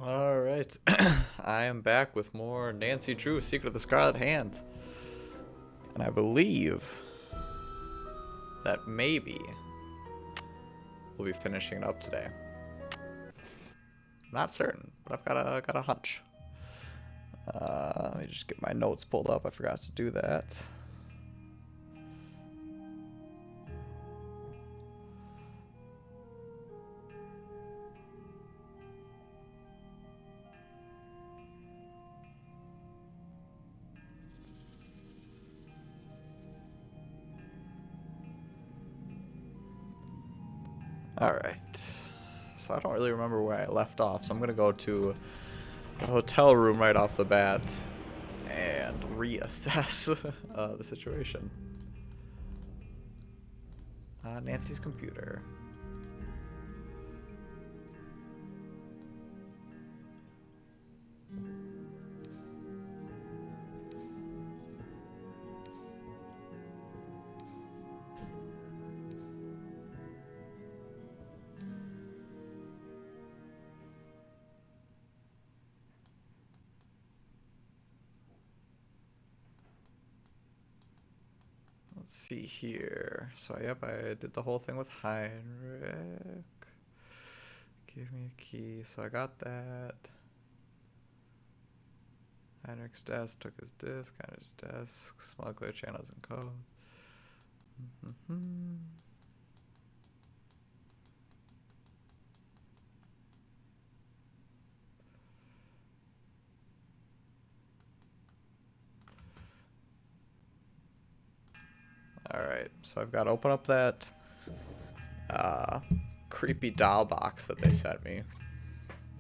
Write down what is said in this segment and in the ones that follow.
Alright, I am back with more Nancy Drew, Secret of the Scarlet Hand. And I believe that maybe we'll be finishing it up today. Not certain, but I've got a hunch. Let me just get my notes pulled up. I forgot to do that. Alright, so I don't really remember where I left off, so I'm gonna go to the hotel room right off the bat and reassess the situation. Nancy's computer. Let's see here. So, yep, I did the whole thing with Heinrich. Give me a key. So I got that. Heinrich's desk took his disk. Heinrich's desk. Smuggler channels and codes. Alright, so I've got to open up that creepy doll box that they sent me.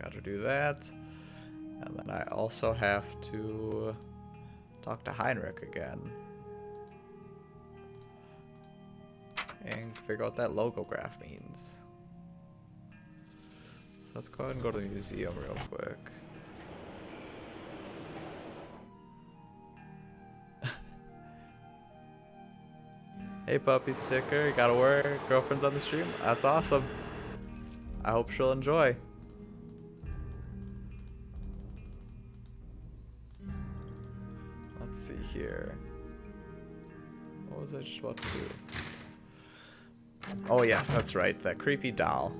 Got to do that. And then I also have to talk to Heinrich again. And figure out what that logo graph means. So let's go ahead and go to the museum real quick. Hey puppy sticker, you gotta work. Girlfriend's on the stream? That's awesome. I hope she'll enjoy. Let's see here. What was I just about to do? Oh yes, that's right, that creepy doll.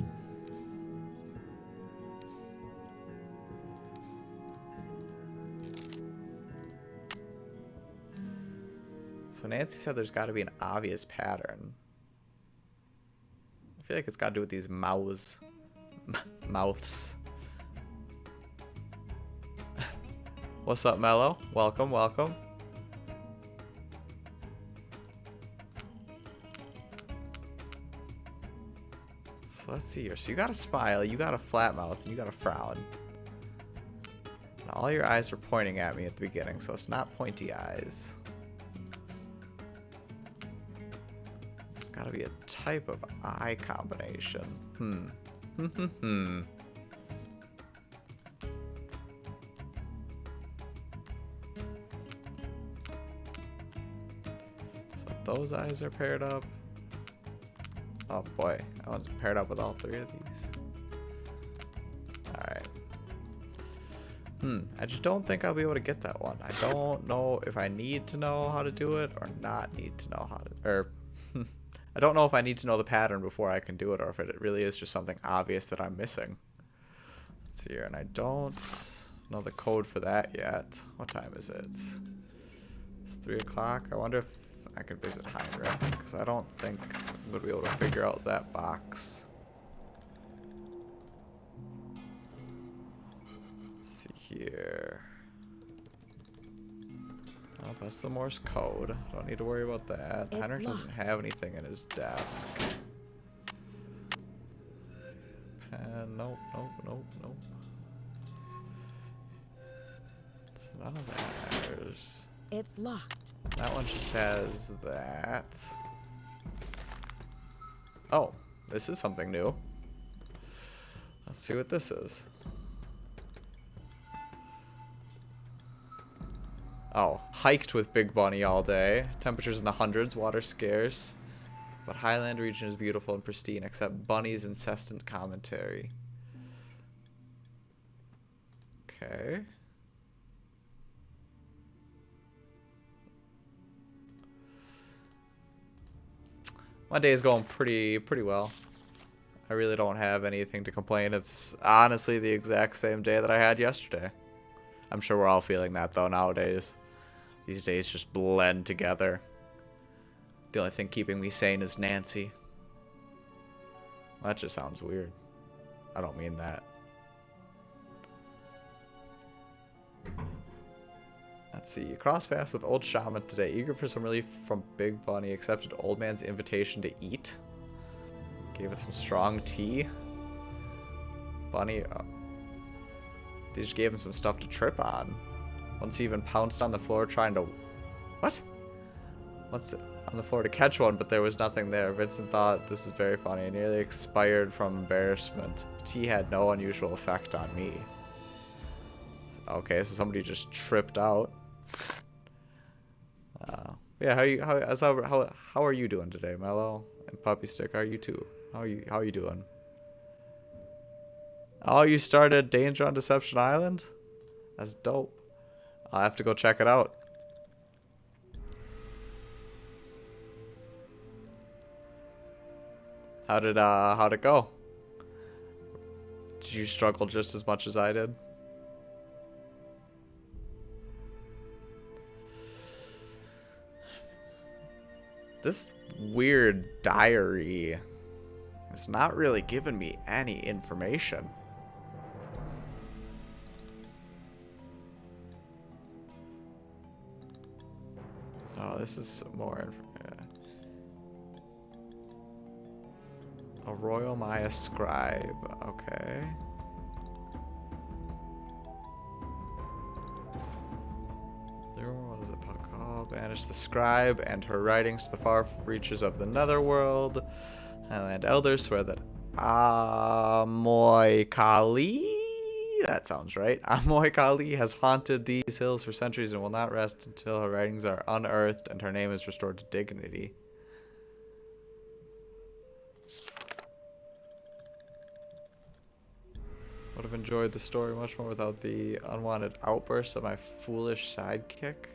So Nancy said there's got to be an obvious pattern. I feel like it's got to do with these mouths. Mouths. What's up, Mello? Welcome, welcome. So let's see here. So you got a smile, you got a flat mouth, and you got a frown. And all your eyes were pointing at me at the beginning, so it's not pointy eyes. Gotta be a type of eye combination. So those eyes are paired up. Oh boy, that one's paired up with all three of these. Alright. I just don't think I'll be able to get that one. I don't know if I need to know how to do it or not need to know how to, I don't know if I need to know the pattern before I can do it, or if it really is just something obvious that I'm missing. Let's see here, and I don't know the code for that yet. What time is it? It's 3 o'clock. I wonder if I can visit Heinrich, because I don't think I'm going to be able to figure out that box. Let's see here. Oh, that's the Morse code. Don't need to worry about that. Heinrich doesn't have anything in his desk. Pen, nope, nope, nope, nope. It's none of that matters. It's locked. That one just has that. Oh, this is something new. Let's see what this is. Oh, hiked with Big Bunny all day. Temperatures in the hundreds, water scarce. But Highland region is beautiful and pristine, except Bunny's incessant commentary. Okay. My day is going pretty well. I really don't have anything to complain. It's honestly the exact same day that I had yesterday. I'm sure we're all feeling that though nowadays. These days just blend together. The only thing keeping me sane is Nancy. That just sounds weird. I don't mean that. Let's see. Cross paths with Old Shaman today. Eager for some relief from Big Bunny. Accepted Old Man's invitation to eat. Gave us some strong tea. Bunny. They just gave him some stuff to trip on. Once he even pounced on the floor trying to... What? Once on the floor to catch one, but there was nothing there. Vincent thought this was very funny and nearly expired from embarrassment. Tea had no unusual effect on me. Okay, so somebody just tripped out. Yeah, how are you doing today, Mello? And Puppy Stick, how are you too? How are you doing? Oh, you started Danger on Deception Island? That's dope. I'll have to go check it out. How'd it go? Did you struggle just as much as I did? This weird diary is not really giving me any information. Oh, this is some more information. A Royal Maya scribe. Okay. What is it? Oh, banish the scribe and her writings to the far reaches of the netherworld. Highland elders swear that Amoy Kali, that sounds right, Amoy Kali has haunted these hills for centuries and will not rest until her writings are unearthed and her name is restored to dignity. Would have enjoyed the story much more without the unwanted outbursts of my foolish sidekick.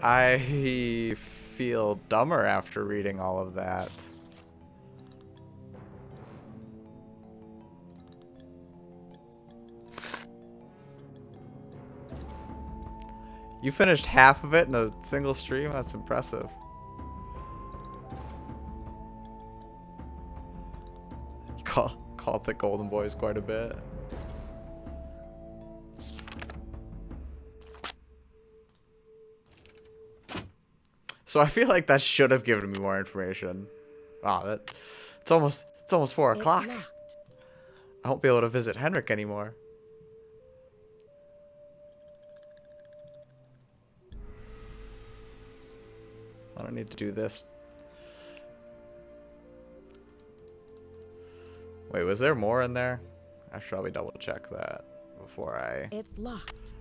I feel dumber after reading all of that. You finished half of it in a single stream? That's impressive. You call the Golden Boys quite a bit. So I feel like that should have given me more information. Wow, it's almost 4 o'clock. I won't be able to visit Henrik anymore. I don't need to do this. Wait, was there more in there? I should probably double check that before I... It's locked.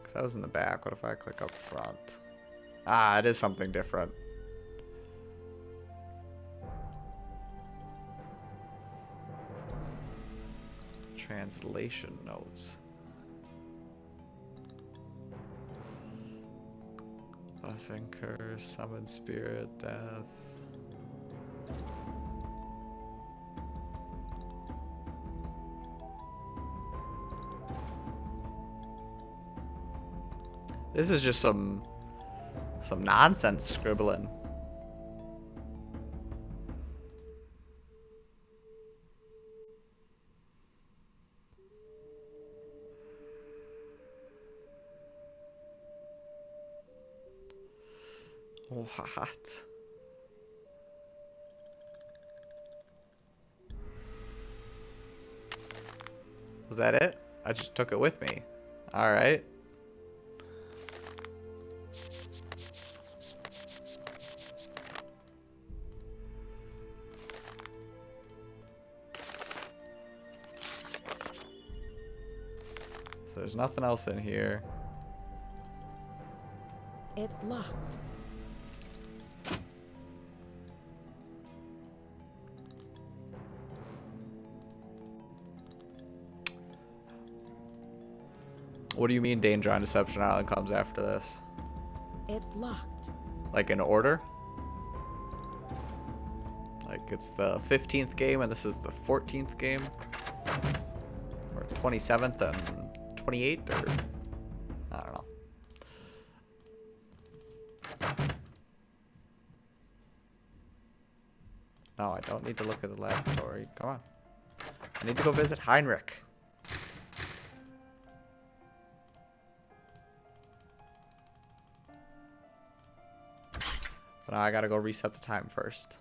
Because I was in the back. What if I click up front? Ah, it is something different. Translation notes. Blessing, curse, summon spirit, death. This is just some nonsense scribbling. What? Was that it? I just took it with me. Alright. there's nothing else in here. It's locked. What do you mean Danger on Deception Island comes after this? It's locked. Like in order? Like it's the 15th game and this is the 14th game? Or 27th and 28th? Or I don't know. No, I don't need to look at the laboratory. Come on. I need to go visit Heinrich. But now I gotta go reset the time first.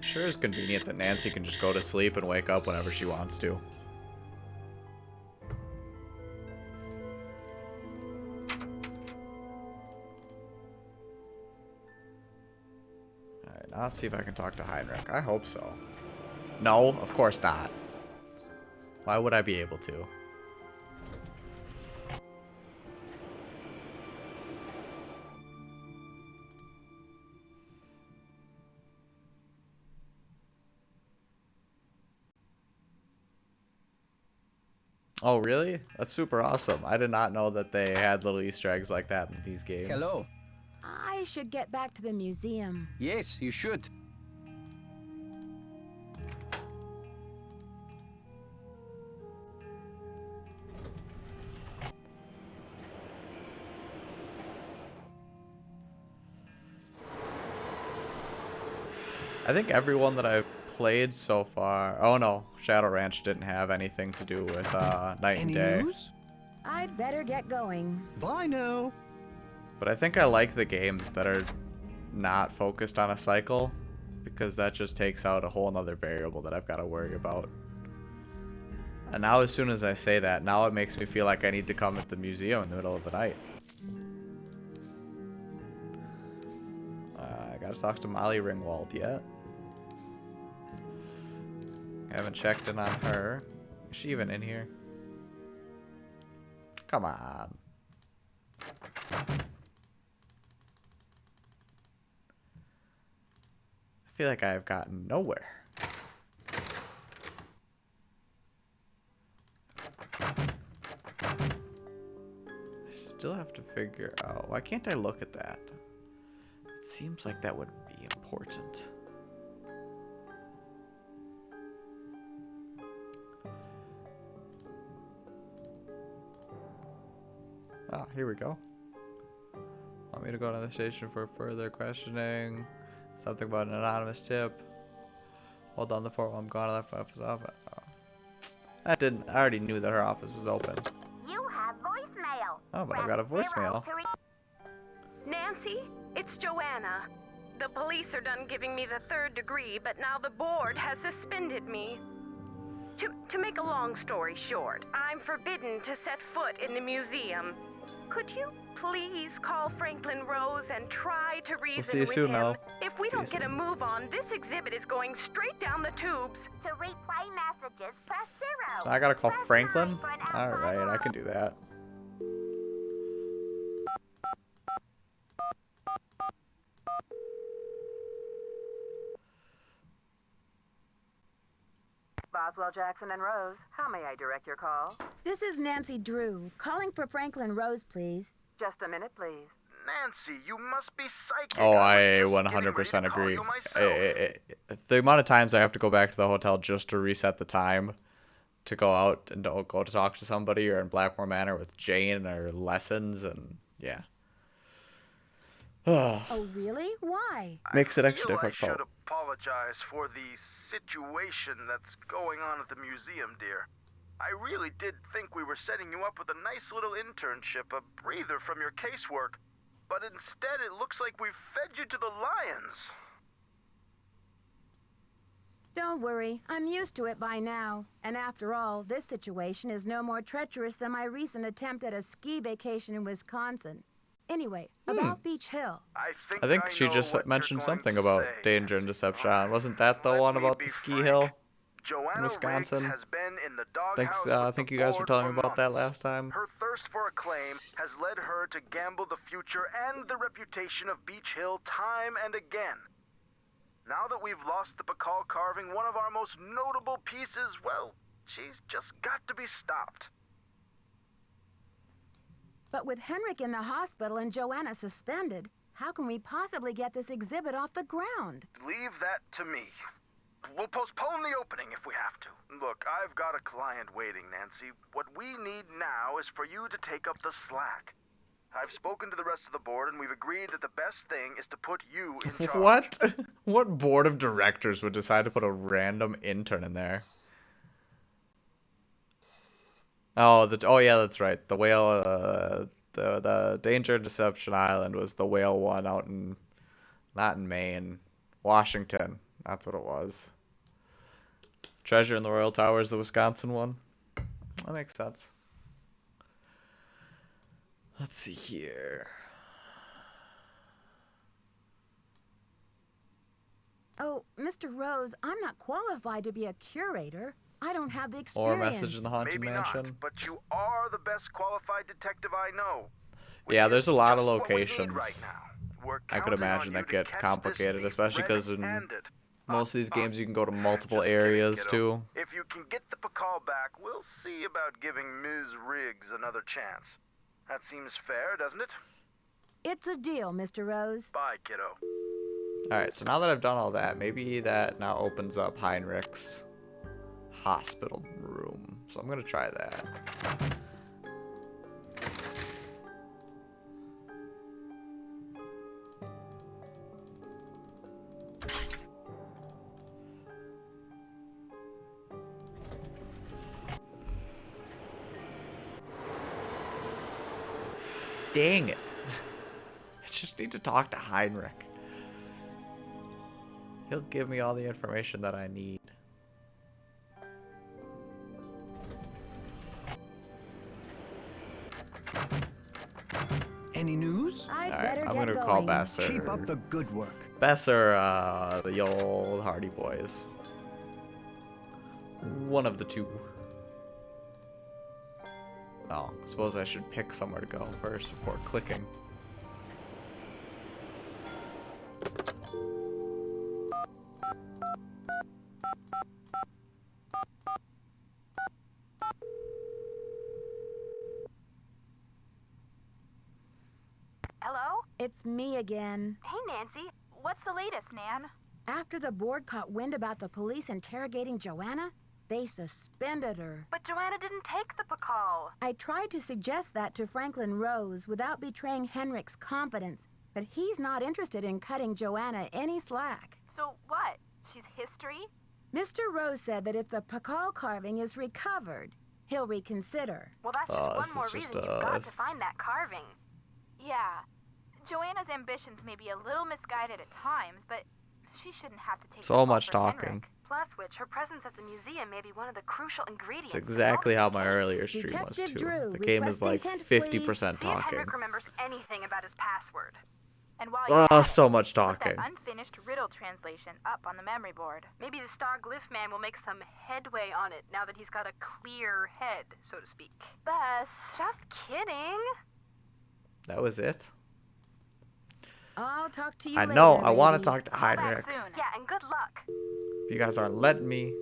Sure is convenient that Nancy can just go to sleep and wake up whenever she wants to. Alright, now let's see if I can talk to Heinrich. I hope so. No, of course not. Why would I be able to? Oh, really? That's super awesome. I did not know that they had little Easter eggs like that in these games. Hello. I should get back to the museum. Yes, you should. I think everyone that I've played so far... Oh no, Shadow Ranch didn't have anything to do with Night and Day. News? I'd better get going. Bye now. But I think I like the games that are not focused on a cycle, because that just takes out a whole nother variable that I've got to worry about. And now as soon as I say that, now it makes me feel like I need to come at the museum in the middle of the night. I gotta talk to Molly Ringwald yet. I haven't checked in on her. Is she even in here? Come on. I feel like I have gotten nowhere. Still have to figure out. Why can't I look at that? It seems like that would be important. Ah, here we go. Want me to go to the station for further questioning? Something about an anonymous tip. Hold on the fort while I'm gone. I left my office off. Oh. That didn't. I already knew that her office was open. You have voicemail. Oh, but I've got a voicemail. Nancy, it's Joanna. The police are done giving me the 3rd degree, but now the board has suspended me. To make a long story short, I'm forbidden to set foot in the museum. Could you please call Franklin Rose and try to reason see you with soon, him? Mel. If we don't get a move on, this exhibit is going straight down the tubes. To replay messages, press 0. So I gotta call Press Franklin? 9 for an outside Alright, I can line. do that. Boswell, Jackson, and Rose. How may I direct your call? This is Nancy Drew, calling for Franklin Rose, please. Just a minute, please. Nancy, you must be psychic. Oh, I I was just getting ready 100% to call agree. you myself. The amount of times I have to go back to the hotel just to reset the time to go out and don't go to talk to somebody, or in Blackmore Manor with Jane, or lessons, and yeah. Oh, really? Why? Makes it I extra feel difficult. I should apologize for the situation that's going on at the museum, dear. I really did think we were setting you up with a nice little internship, a breather from your casework. but instead it looks like we've fed you to the lions. Don't worry, I'm used to it by now. And after all, this situation is no more treacherous than my recent attempt at a ski vacation in Wisconsin. Anyway, about Beach Hill. I I think I she know just what you're mentioned going something to about say, danger and Nancy. deception. Wasn't that the Let one me about be the ski frank. hill? Joanna Wisconsin. Riggs has been in the Thanks, doghouse I with think the you guys were board telling me for about that months. last time. Her thirst for acclaim has led her to gamble the future and the reputation of Beach Hill time and again. Now that we've lost the Pakal carving, one of our most notable pieces, well, she's just got to be stopped. But with Henrik in the hospital and Joanna suspended, how can we possibly get this exhibit off the ground? Leave that to me. We'll postpone the opening if we have to. Look, I've got a client waiting, Nancy. What we need now is for you to take up the slack. I've spoken to the rest of the board, and we've agreed that the best thing is to put you in charge. What? What board of directors would decide to put a random intern in there? Oh, yeah, that's right. The whale, the Danger and Deception Island was the whale one out in, not in Maine, Washington. That's what it was. Treasure in the Royal Tower is the Wisconsin one. That makes sense. Let's see here. Oh, Mr. Rose, I'm not qualified to be a curator. I don't have the Or experience. Message in the Haunted Maybe Mansion. not, but you are the best qualified detective I know. Yeah, there's a lot of Just what we need locations. right now. We're I could counting on imagine you that to get catch this complicated, thief especially because in red-handed. most of these games you can go to multiple Just kidding, areas kiddo. too. If you can get the Pakal back, we'll see about giving Ms. Riggs another chance. That seems fair, doesn't it? It's a deal, Mr. Rose. Bye, kiddo. Alright, so now that I've done all that, maybe that now opens up Heinrich's hospital room. So I'm gonna try that. Dang it. I just need to talk to Heinrich. He'll give me all the information that I need. Any news? I'd Alright, better I'm get gonna call going. Besser. Keep up the good work. Besser, the old Hardy Boys. One of the two. Oh, I suppose I should pick somewhere to go first before clicking. Hello? It's me again. Hey, Nancy. What's the latest, Nan? After the board caught wind about the police interrogating Joanna, they suspended her. But Joanna didn't take the Pakal. I tried to suggest that to Franklin Rose without betraying Henrik's confidence, but he's not interested in cutting Joanna any slack. So what? She's history? Mr. Rose said that if the Pakal carving is recovered, he'll reconsider. Well, that's Oh, just one more this is reason just you've got to us. find that carving. Yeah. Joanna's ambitions may be a little misguided at times, but she shouldn't have to take So the fall much for talking. Henrik. Plus which, her presence at the museum may be one of the crucial ingredients. It's to exactly how solving my the case. earlier stream was Detective too. Drew, The game is like requesting hint, 50% See if talking. Henrik remembers anything about his password. And while Oh, you're at it, so much put talking. that unfinished riddle translation up on the memory board. Maybe the Star Glyph Man will make some headway on it now that he's got a clear head, so to speak. Bess, just kidding. That was it? I'll talk to you I later, know, I want to ladies. talk to Call back Heinrich. soon. Yeah, and good luck. You guys aren't letting me.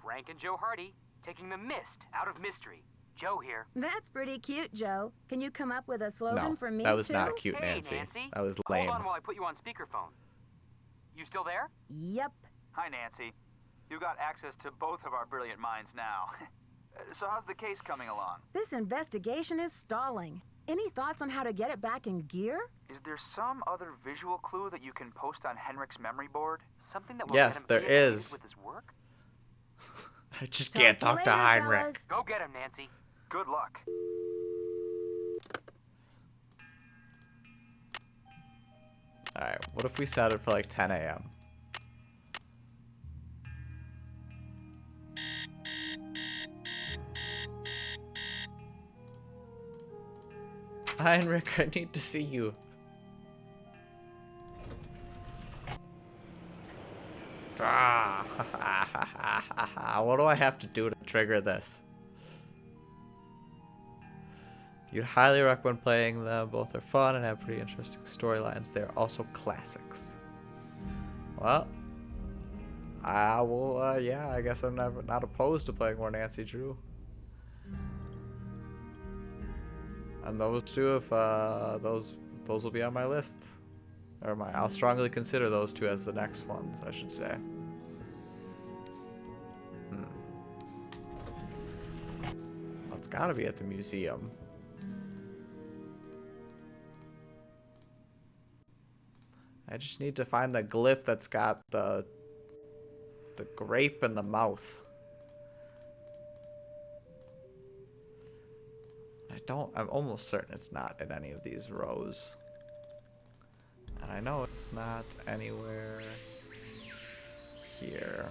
Frank and Joe Hardy, taking the mist out of mystery. Joe here. That's pretty cute, Joe. Can you come up with a slogan No, for me, that was too? not cute, Hey, Nancy. Nancy. That was lame. Hold on while I put you on speakerphone. You still there? Yep. Hi, Nancy. You've got access to both of our brilliant minds now. So how's the case coming along? This investigation is stalling. Any thoughts on how to get it back in gear? Is there some other visual clue that you can post on Henrik's memory board? Something that will Yes, get him there reacquainted is. with his work? I just Talk can't to you talk to later, Heinrich. fellas. Go get him, Nancy. Good luck. Alright, what if we set it for like 10 a.m.? Heinrich, I need to see you. What do I have to do to trigger this? You'd highly recommend playing them. Both are fun and have pretty interesting storylines. They're also classics. Well, I will, yeah, I guess I'm not opposed to playing more Nancy Drew. And those two, if those will be on my list, or I'll strongly consider those two as the next ones, I should say. Well, it's got to be at the museum. I just need to find the glyph that's got the grape in the mouth. I'm almost certain it's not in any of these rows. And I know it's not anywhere here.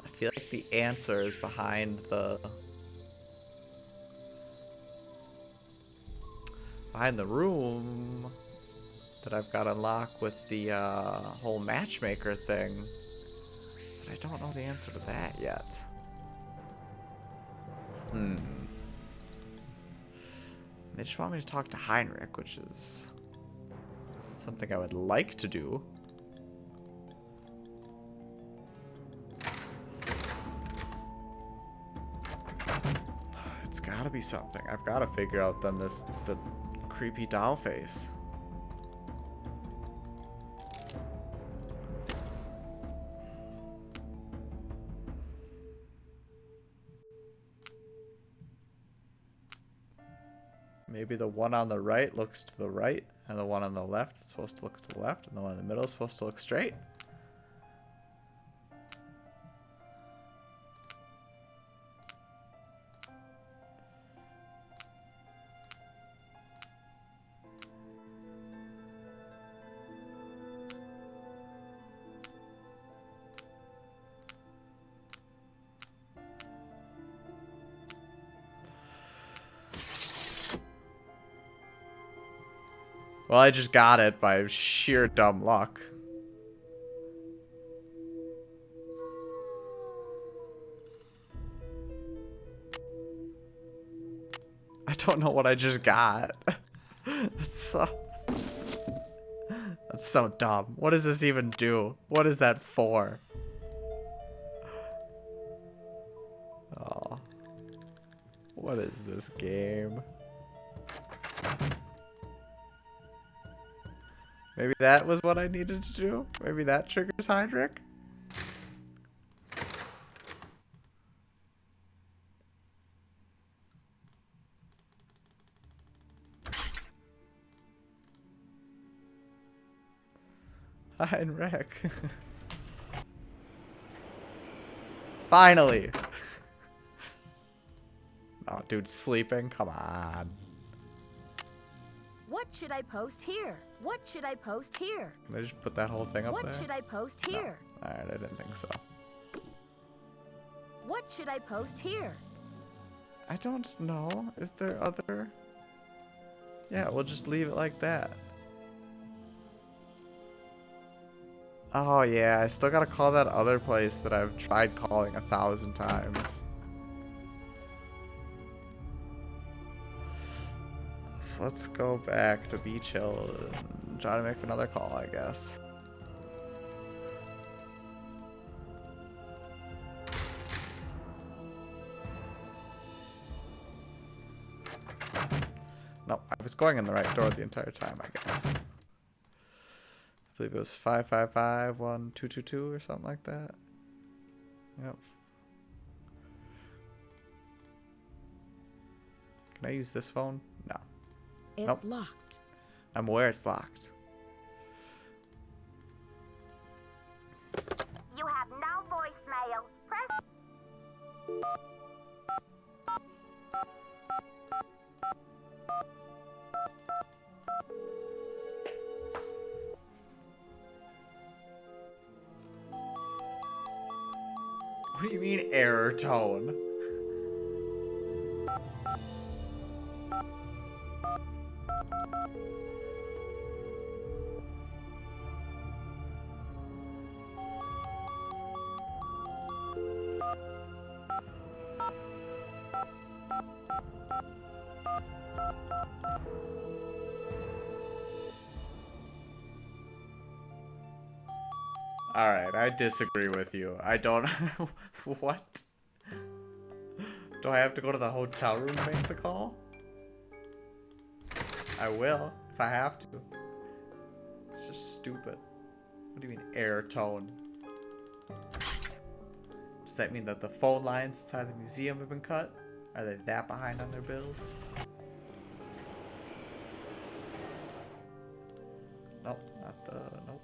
I feel like the answer is behind the room that I've got unlocked with the whole matchmaker thing. But I don't know the answer to that yet. They just want me to talk to Heinrich, which is something I would like to do. It's gotta be something. I've gotta figure out then the creepy doll face. Maybe the one on the right looks to the right, and the one on the left is supposed to look to the left, and the one in the middle is supposed to look straight. Well, I just got it by sheer dumb luck. I don't know what I just got. That's so dumb. What does this even do? What is that for? Oh. What is this game? Maybe that was what I needed to do? Maybe that triggers Heinrich? Heinrich. Finally! Oh, dude's sleeping? Come on. What should I post here? What should I post here? Can I just put that whole thing up there? What should I post here? No. Alright, I didn't think so. What should I post here? I don't know. Is there other... Yeah, we'll just leave it like that. Oh yeah, I still gotta call that other place that I've tried calling 1,000 times. So let's go back to Beach Hill and try to make another call, I guess. No, I was going in the right door the entire time, I guess. I believe it was 555-1222 or something like that. Yep. Can I use this phone? No. It's Nope. locked. I'm aware it's locked. You have no voicemail. Press. What do you mean error tone? Alright, I disagree with you. I don't... What? Do I have to go to the hotel room and make the call? I will, if I have to. It's just stupid. What do you mean, error tone? Does that mean that the phone lines inside the museum have been cut? Are they that behind on their bills? Nope, not the... Nope.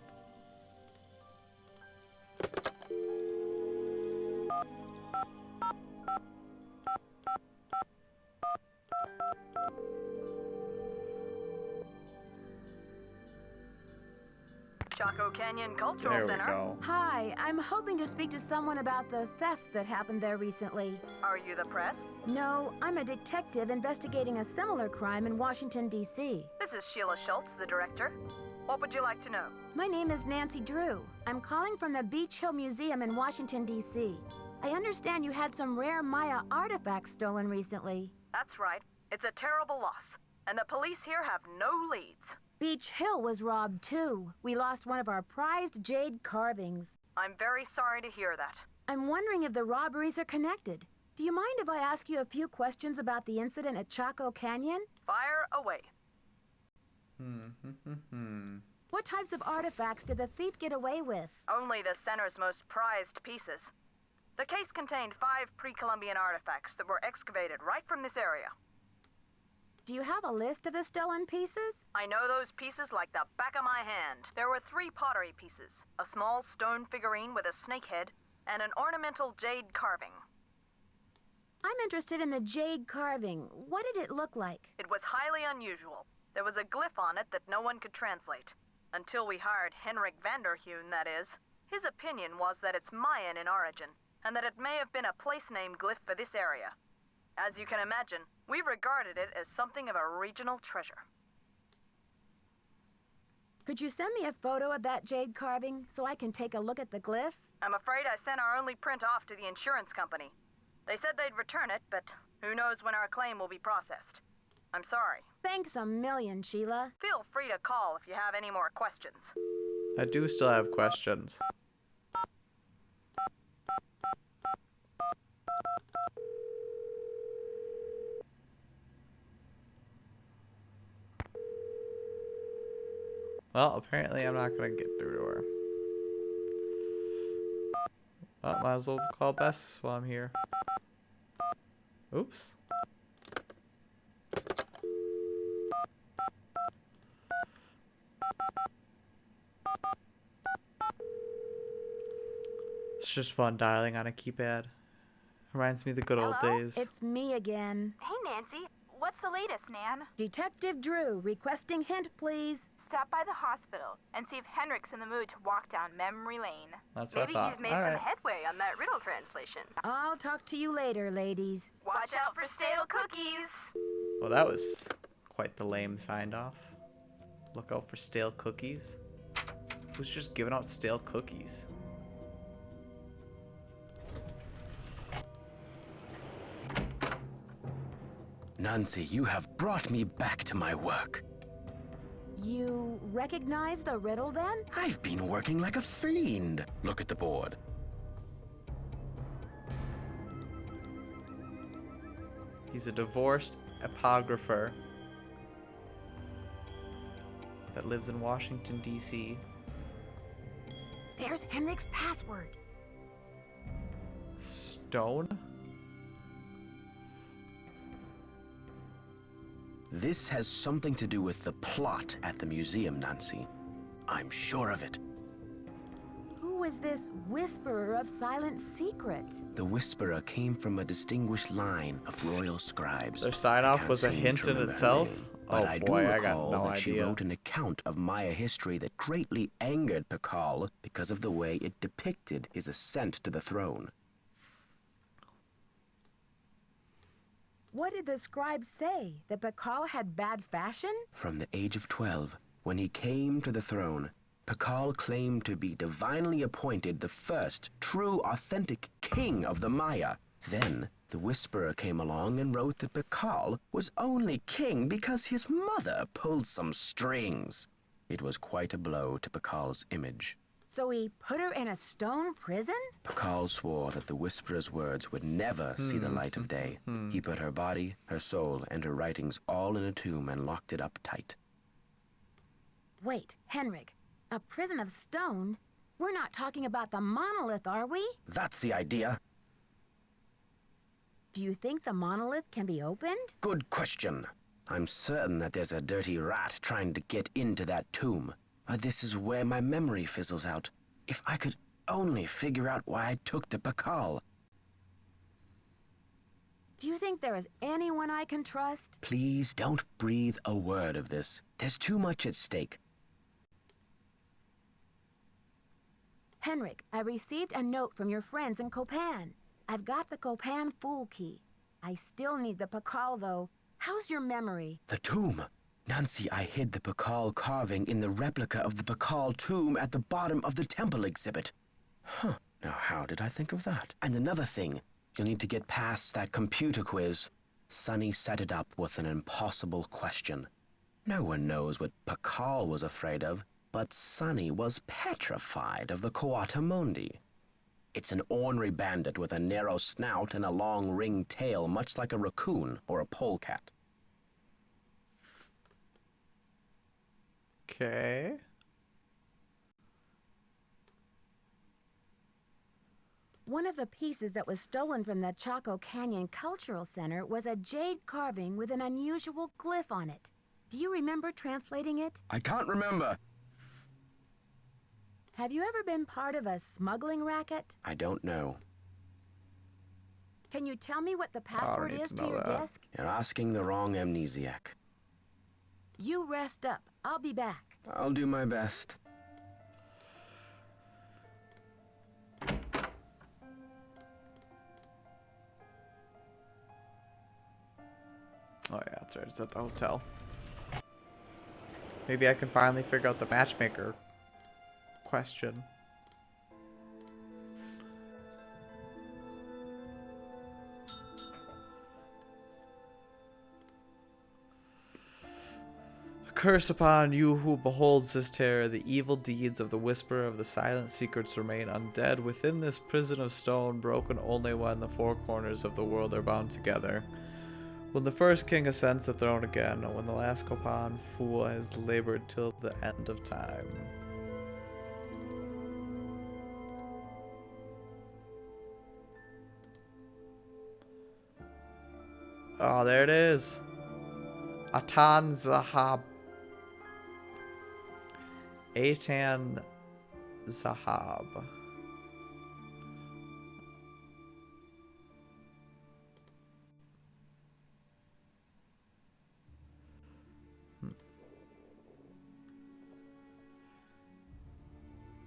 Chaco Canyon Cultural There we Center. go. Hi, I'm hoping to speak to someone about the theft that happened there recently. Are you the press? No, I'm a detective investigating a similar crime in Washington, D.C. This is Sheila Schultz, the director. What would you like to know? My name is Nancy Drew. I'm calling from the Beach Hill Museum in Washington, D.C. I understand you had some rare Maya artifacts stolen recently. That's right. It's a terrible loss, and the police here have no leads. Beach Hill was robbed too. We lost one of our prized jade carvings. I'm very sorry to hear that. I'm wondering if the robberies are connected. Do you mind if I ask you a few questions about the incident at Chaco Canyon? Fire away. What types of artifacts did the thief get away with? Only the center's most prized pieces. The case contained 5 pre-Columbian artifacts that were excavated right from this area. Do you have a list of the stolen pieces? I know those pieces like the back of my hand. There were 3 pottery pieces, a small stone figurine with a snake head, and an ornamental jade carving. I'm interested in the jade carving. What did it look like? It was highly unusual. There was a glyph on it that no one could translate. Until we hired Henrik Vanderheun, that is. His opinion was that it's Mayan in origin, and that it may have been a place name glyph for this area. As you can imagine, we regarded it as something of a regional treasure. Could you send me a photo of that jade carving so I can take a look at the glyph? I'm afraid I sent our only print off to the insurance company. They said they'd return it, but who knows when our claim will be processed. I'm sorry. Thanks a million, Sheila. Feel free to call if you have any more questions. I do still have questions. Well, apparently I'm not gonna get through to her. Well, might as well call Bess while I'm here. Oops. It's just fun dialing on a keypad. Reminds me of the good old Hello? days. It's me again. Hey, Nancy. What's the latest, Nan? Detective Drew, requesting hint, please. Stop by the hospital and see if Henrik's in the mood to walk down memory lane. That's what Maybe I thought. he's made All some right. headway on that riddle translation. I'll talk to you later, ladies. Watch out for stale cookies. Well, that was quite the lame signed off. Look out for stale cookies. Who's just giving out stale cookies? Nancy, you have brought me back to my work. You recognize the riddle then? I've been working like a fiend. Look at the board. He's a divorced epigrapher that lives in Washington, D.C. There's Henrik's password. Stone? This has something to do with the plot at the museum, Nancy. I'm sure of it. Who is this whisperer of silent secrets? The Whisperer came from a distinguished line of royal scribes. Their sign-off was a hint in itself? But Oh I do boy, I got recall no that she idea. wrote an account of Maya history that greatly angered Pakal because of the way it depicted his ascent to the throne. What did the scribe say? That Pakal had bad fashion? From the age of 12, when he came to the throne, Pakal claimed to be divinely appointed the first true, authentic king of the Maya. Then, the Whisperer came along and wrote that Pakal was only king because his mother pulled some strings. It was quite a blow to Pakal's image. So he put her in a stone prison? Pakal swore that the Whisperer's words would never see the light of day. He put her body, her soul, and her writings all in a tomb and locked it up tight. Wait, Henrik, a prison of stone? We're not talking about the monolith, are we? That's the idea. Do you think the monolith can be opened? Good question. I'm certain that there's a dirty rat trying to get into that tomb. This is where my memory fizzles out. If I could only figure out why I took the Pakal. Do you think there is anyone I can trust? Please don't breathe a word of this. There's too much at stake. Henrik, I received a note from your friends in Copan. I've got the Copan Fool Key. I still need the Pakal, though. How's your memory? The tomb. Nancy, I hid the Pakal carving in the replica of the Pakal tomb at the bottom of the temple exhibit. Huh. Now, how did I think of that? And another thing, you'll need to get past that computer quiz. Sonny set it up with an impossible question. No one knows what Pakal was afraid of, but Sonny was petrified of the Coatamundi. It's an ornery bandit with a narrow snout and a long ringed tail, much like a raccoon or a polecat. Okay. One of the pieces that was stolen from the Chaco Canyon Cultural Center was a jade carving with an unusual glyph on it. Do you remember translating it? I can't remember. Have you ever been part of a smuggling racket? I don't know. Can you tell me what the password is to your disk? You're asking the wrong amnesiac. You rest up. I'll be back. I'll do my best. Oh yeah, that's right. It's at the hotel. Maybe I can finally figure out the matchmaker question. Curse upon you who beholds this terror. The evil deeds of the Whisperer of the Silent Secrets remain undead within this prison of stone, broken only when the four corners of the world are bound together. When the first king ascends the throne again, when the last Copan fool has labored till the end of time. Oh, there it is. Atan Zahab. Atan Zahab.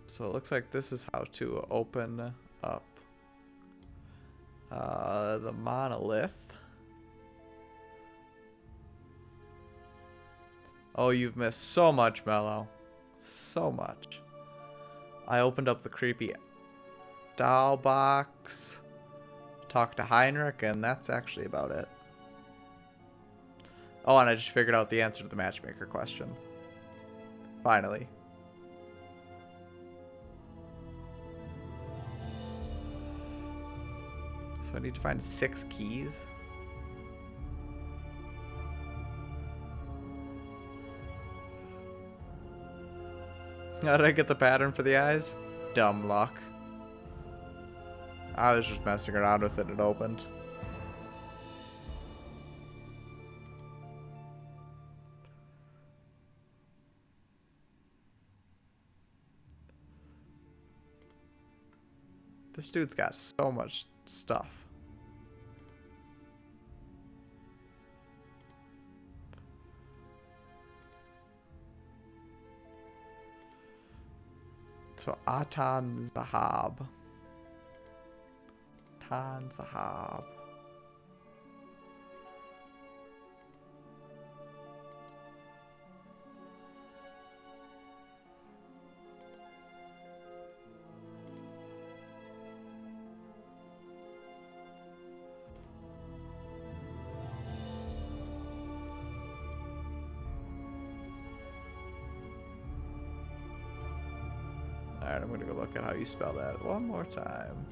So it looks like this is how to open up the monolith. Oh, you've missed so much, Mello. So much. I opened up the creepy doll box, talked to Heinrich, and that's actually about it. Oh, and I just figured out the answer to the matchmaker question. Finally. So I need to find 6 keys. How did I get the pattern for the eyes? Dumb luck. I was just messing around with it and it opened. This dude's got so much stuff. So Atan Zahab. Tan Zahab. Alright, I'm gonna go look at how you spell that one more time.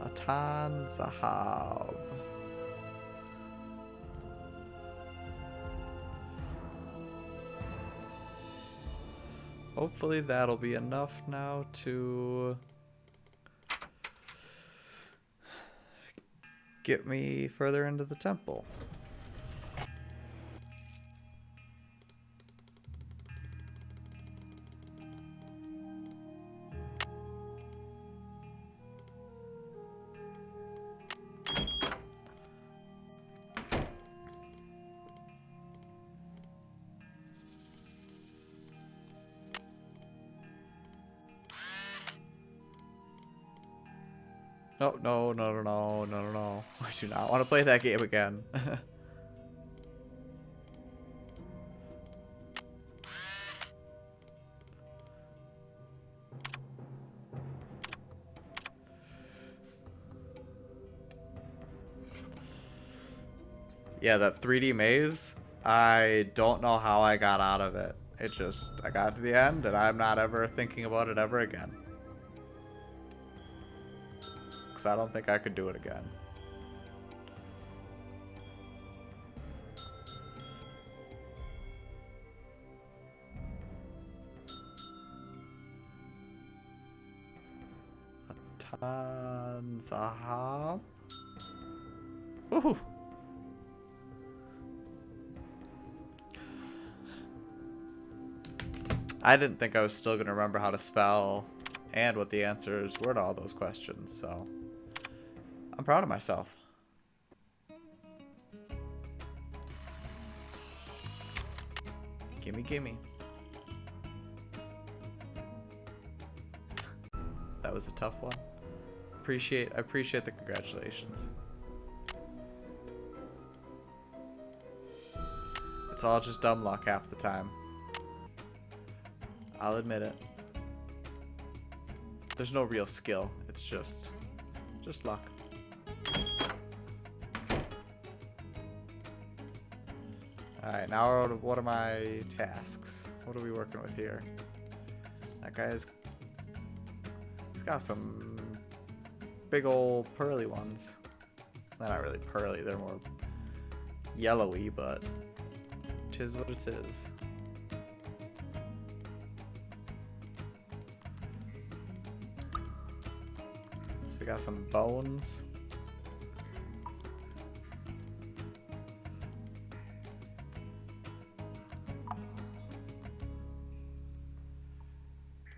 Atan Zahab. Hopefully that'll be enough now to get me further into the temple. Oh, no, no, no, no, no, no, no. I do not want to play that game again. Yeah, that 3D maze, I don't know how I got out of it. It just, I got to the end and I'm not ever thinking about it ever again. Because I don't think I could do it again. Tanzahab. Woohoo! I didn't think I was still going to remember how to spell and what the answers were to all those questions, so I'm proud of myself. Gimme, gimme. That was a tough one. I appreciate the congratulations. It's all just dumb luck half the time. I'll admit it. There's no real skill. It's just luck. Alright, now what are my tasks? What are we working with here? That guy's... He's got some big old pearly ones. They're not really pearly, they're more yellowy, but 'tis what it is. So we got some bones.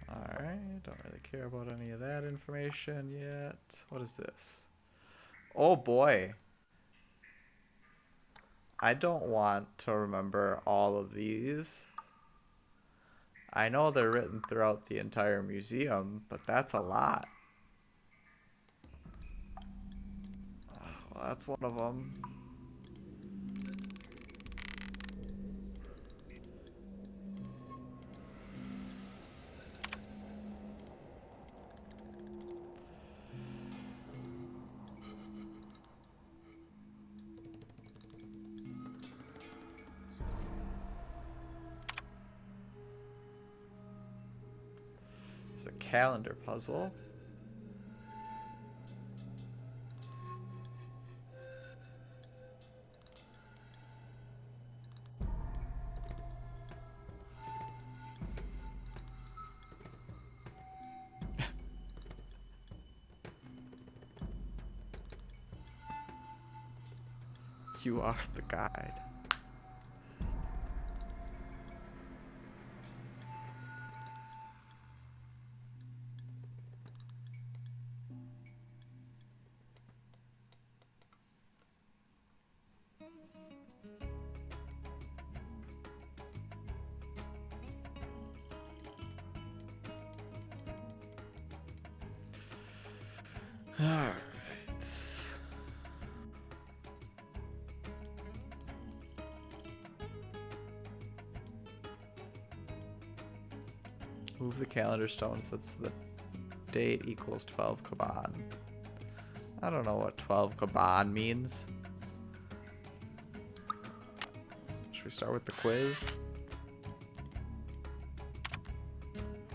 Alright, don't really care about any of that information yet. What is this? Oh boy. I don't want to remember all of these. I know they're written throughout the entire museum, but that's a lot. Well, that's one of them. It's a calendar puzzle. You are the guide. Alright. Move the calendar stone so that's the date equals 12 Kaban. I don't know what 12 Kaban means. Should we start with the quiz?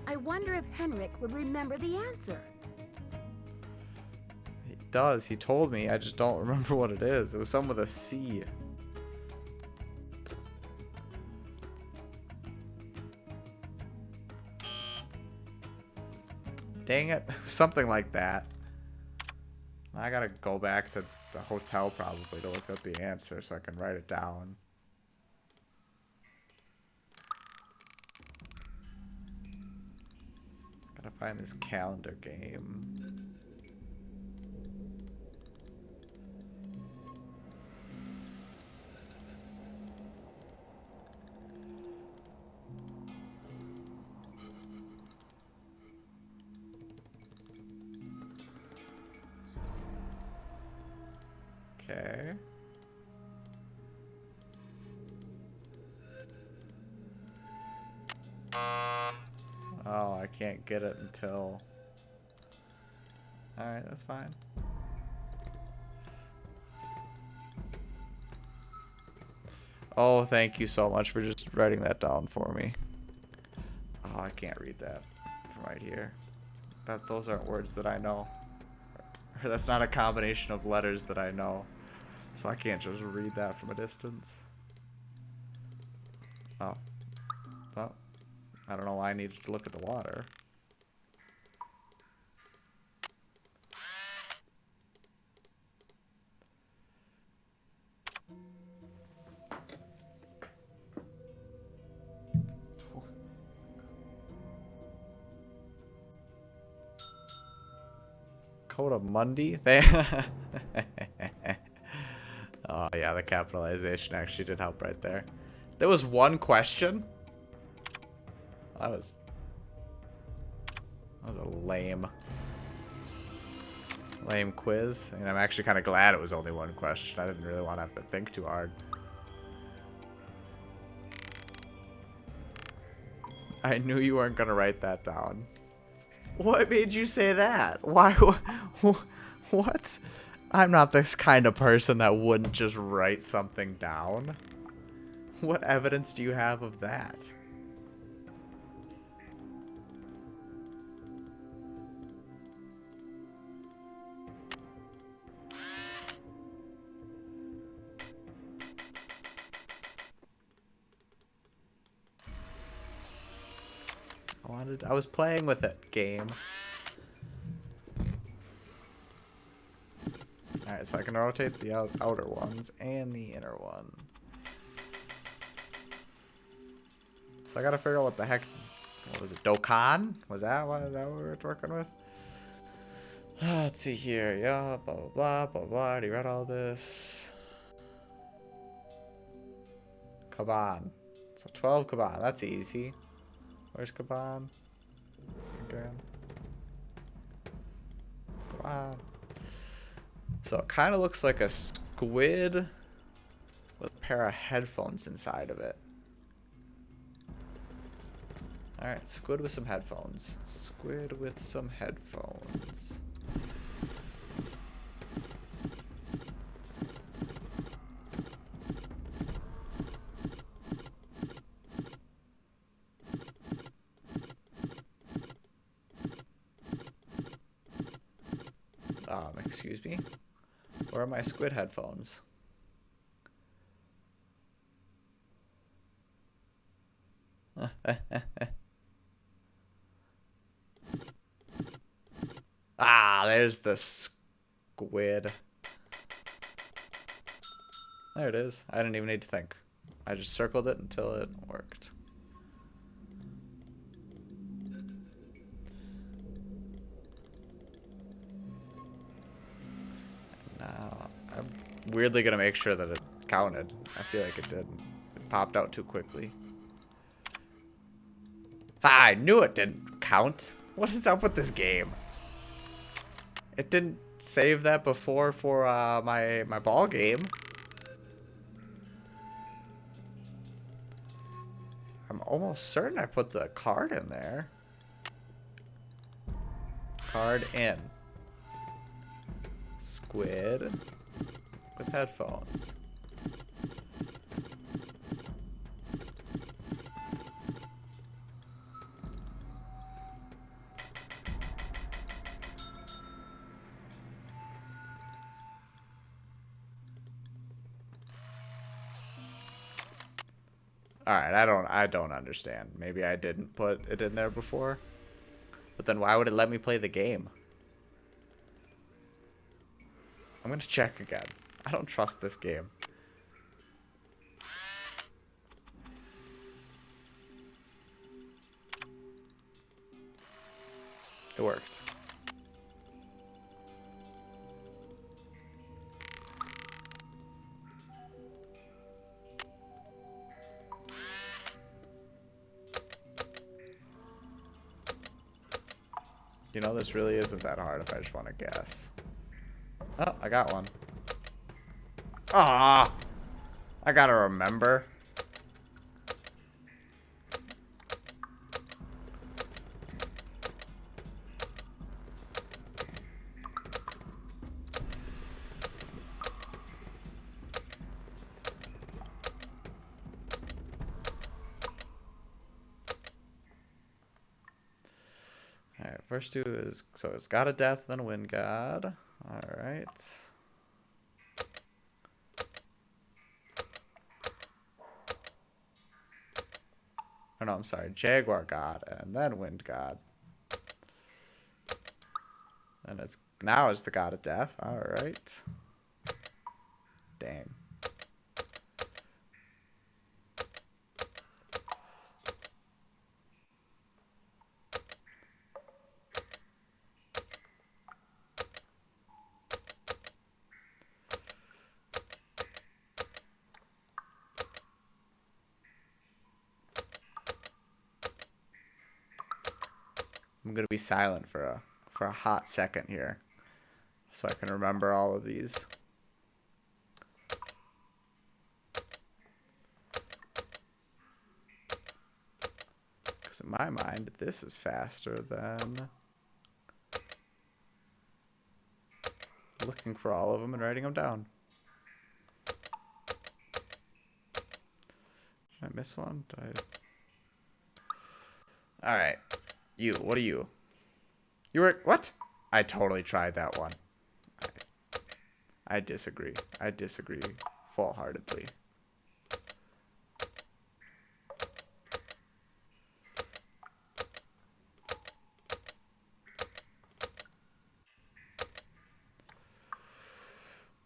I wonder if Henrik would remember the answer. He does. He told me. I just don't remember what it is. It was something with a C. Dang it. Something like that. I gotta go back to the hotel probably to look up the answer so I can write it down. Gotta find this calendar game. Okay. Oh, I can't get it until... Alright, that's fine. Oh, thank you so much for just writing that down for me. Oh, I can't read that from right here. Those aren't words that I know. Or that's not a combination of letters that I know. So I can't just read that from a distance. Oh. Oh. I don't know why I needed to look at the water. Coda Mundi? Oh yeah, the capitalization actually did help right there. There was one question. That was a lame quiz. And I'm actually kind of glad it was only one question. I didn't really want to have to think too hard. I knew you weren't going to write that down. What made you say that? Why? What? I'm not this kind of person that wouldn't just write something down. What evidence do you have of that? I was playing with it, game. Alright, so I can rotate the outer ones and the inner one. So I gotta figure out what the heck... What was it? Dokkan? Was that what we were working with? Let's see here. Yeah, blah, blah, blah, blah, blah. I already read all this. Kaban. So 12 Kaban. That's easy. Where's Kaban? Again. Kaban. So it kind of looks like a squid with a pair of headphones inside of it. Alright, squid with some headphones. Squid with some headphones. Excuse me? Where are my squid headphones? Ah, there's the squid. There it is. I didn't even need to think. I just circled it until it worked. Now, I'm weirdly gonna make sure that it counted. I feel like it did. It popped out too quickly. Ah, I knew it didn't count. What is up with this game? It didn't saved that before for my ball game. I'm almost certain I put the card in there. Card in. Squid with headphones. Alright, I don't understand. Maybe I didn't put it in there before. But then why would it let me play the game? I'm gonna check again. I don't trust this game. It worked. You know, this really isn't that hard if I just want to guess. Oh, I got one. Ah, I gotta remember. Alright, first two is, so it's got a death, then a wind god. Alright. Oh no, I'm sorry, Jaguar god, and then wind god. And it's, now it's the god of death. Alright. Dang. I'm gonna be silent for a hot second here, so I can remember all of these. Because in my mind, this is faster than looking for all of them and writing them down. Did I miss one? All right. You, what are you? You were, what? I totally tried that one. I disagree. I disagree full-heartedly.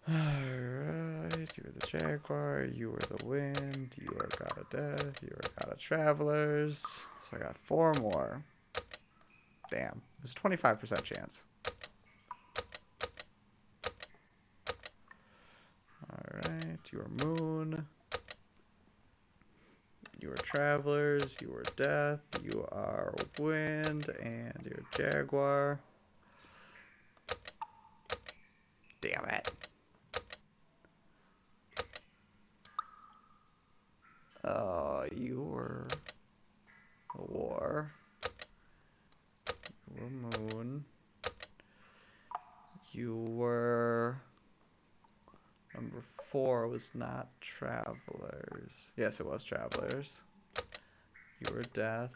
Alright, you were the Jaguar, you were the Wind, you are God of Death, you are God of Travelers. So I got 4 more. Damn. There's a 25% chance. Alright, you are Moon. You are Travelers, you are Death, you are Wind, and you're Jaguar. Damn it. You were War. You were Moon. You were... Number 4 was not Travelers. Yes, it was Travelers. You were Death.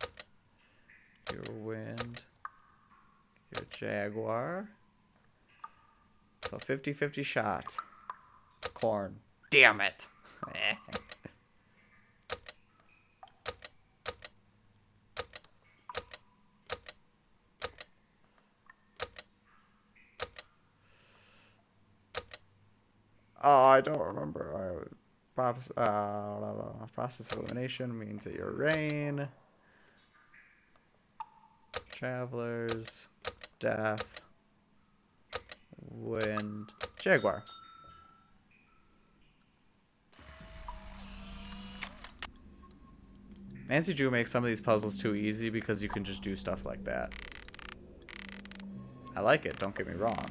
You were Wind. You're Jaguar. So 50-50 shot. Corn. Damn it. Oh, I don't remember. Process of elimination means that you're Rain. Travelers. Death. Wind. Jaguar. Nancy Drew makes some of these puzzles too easy because you can just do stuff like that. I like it, don't get me wrong.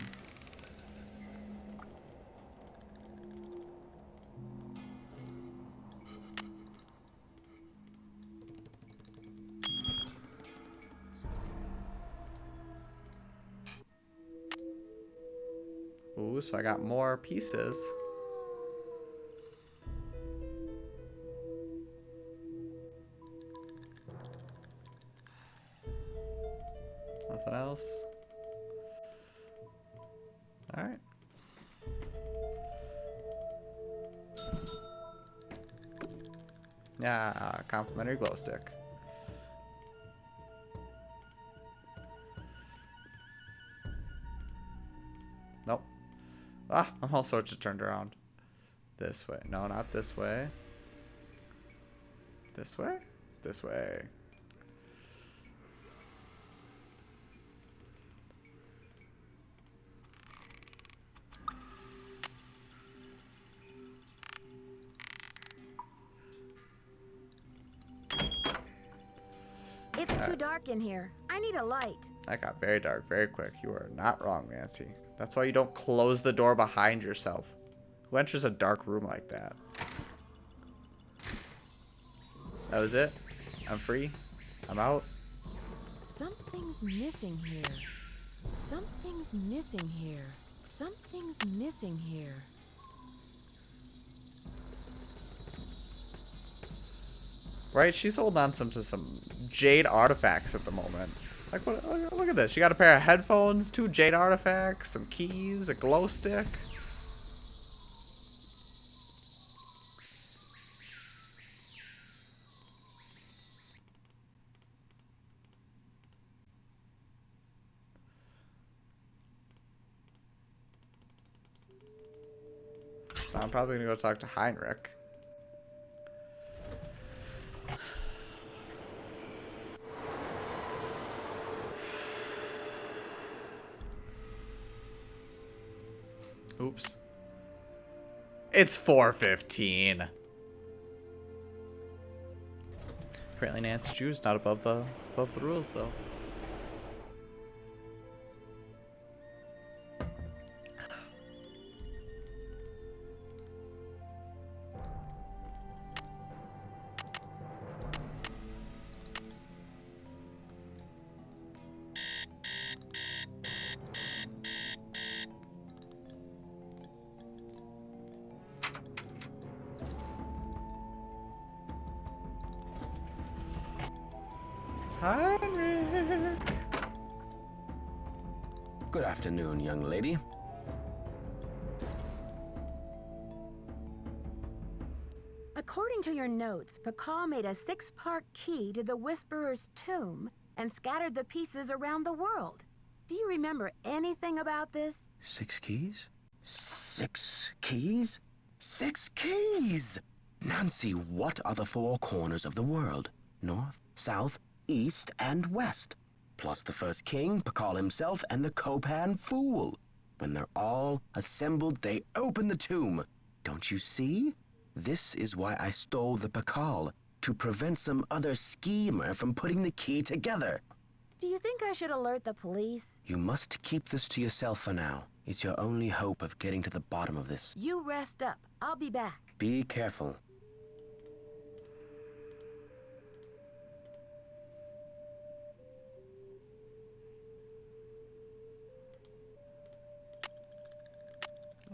Ooh, so I got more pieces. Nothing else. Alright. Yeah, complimentary glow stick. Nope. Ah, I'm all sorts of turned around. This way. No, not this way. This way? This way. It's too dark in here. I need a light. That got very dark very quick. You are not wrong, Nancy. That's why you don't close the door behind yourself. Who enters a dark room like that? That was it? I'm free? I'm out? Something's missing here. Something's missing here. Something's missing here. Right? She's holding on to some jade artifacts at the moment. Like, what? Look at this. She got a pair of headphones, 2 jade artifacts, some keys, a glow stick. So now I'm probably gonna go talk to Heinrich. Oops. It's 4:15. Apparently Nancy Drew's not above the rules though. Heinrich! Good afternoon, young lady. According to your notes, Pakal made a 6-part key to the Whisperer's tomb and scattered the pieces around the world. Do you remember anything about this? 6 keys? 6 keys? 6 keys! Nancy, what are the 4 corners of the world? North, south, east, and west. Plus the first king, Pakal himself, and the Copan fool. When they're all assembled, they open the tomb. Don't you see? This is why I stole the Pakal, to prevent some other schemer from putting the key together. Do you think I should alert the police? You must keep this to yourself for now. It's your only hope of getting to the bottom of this. You rest up. I'll be back. Be careful.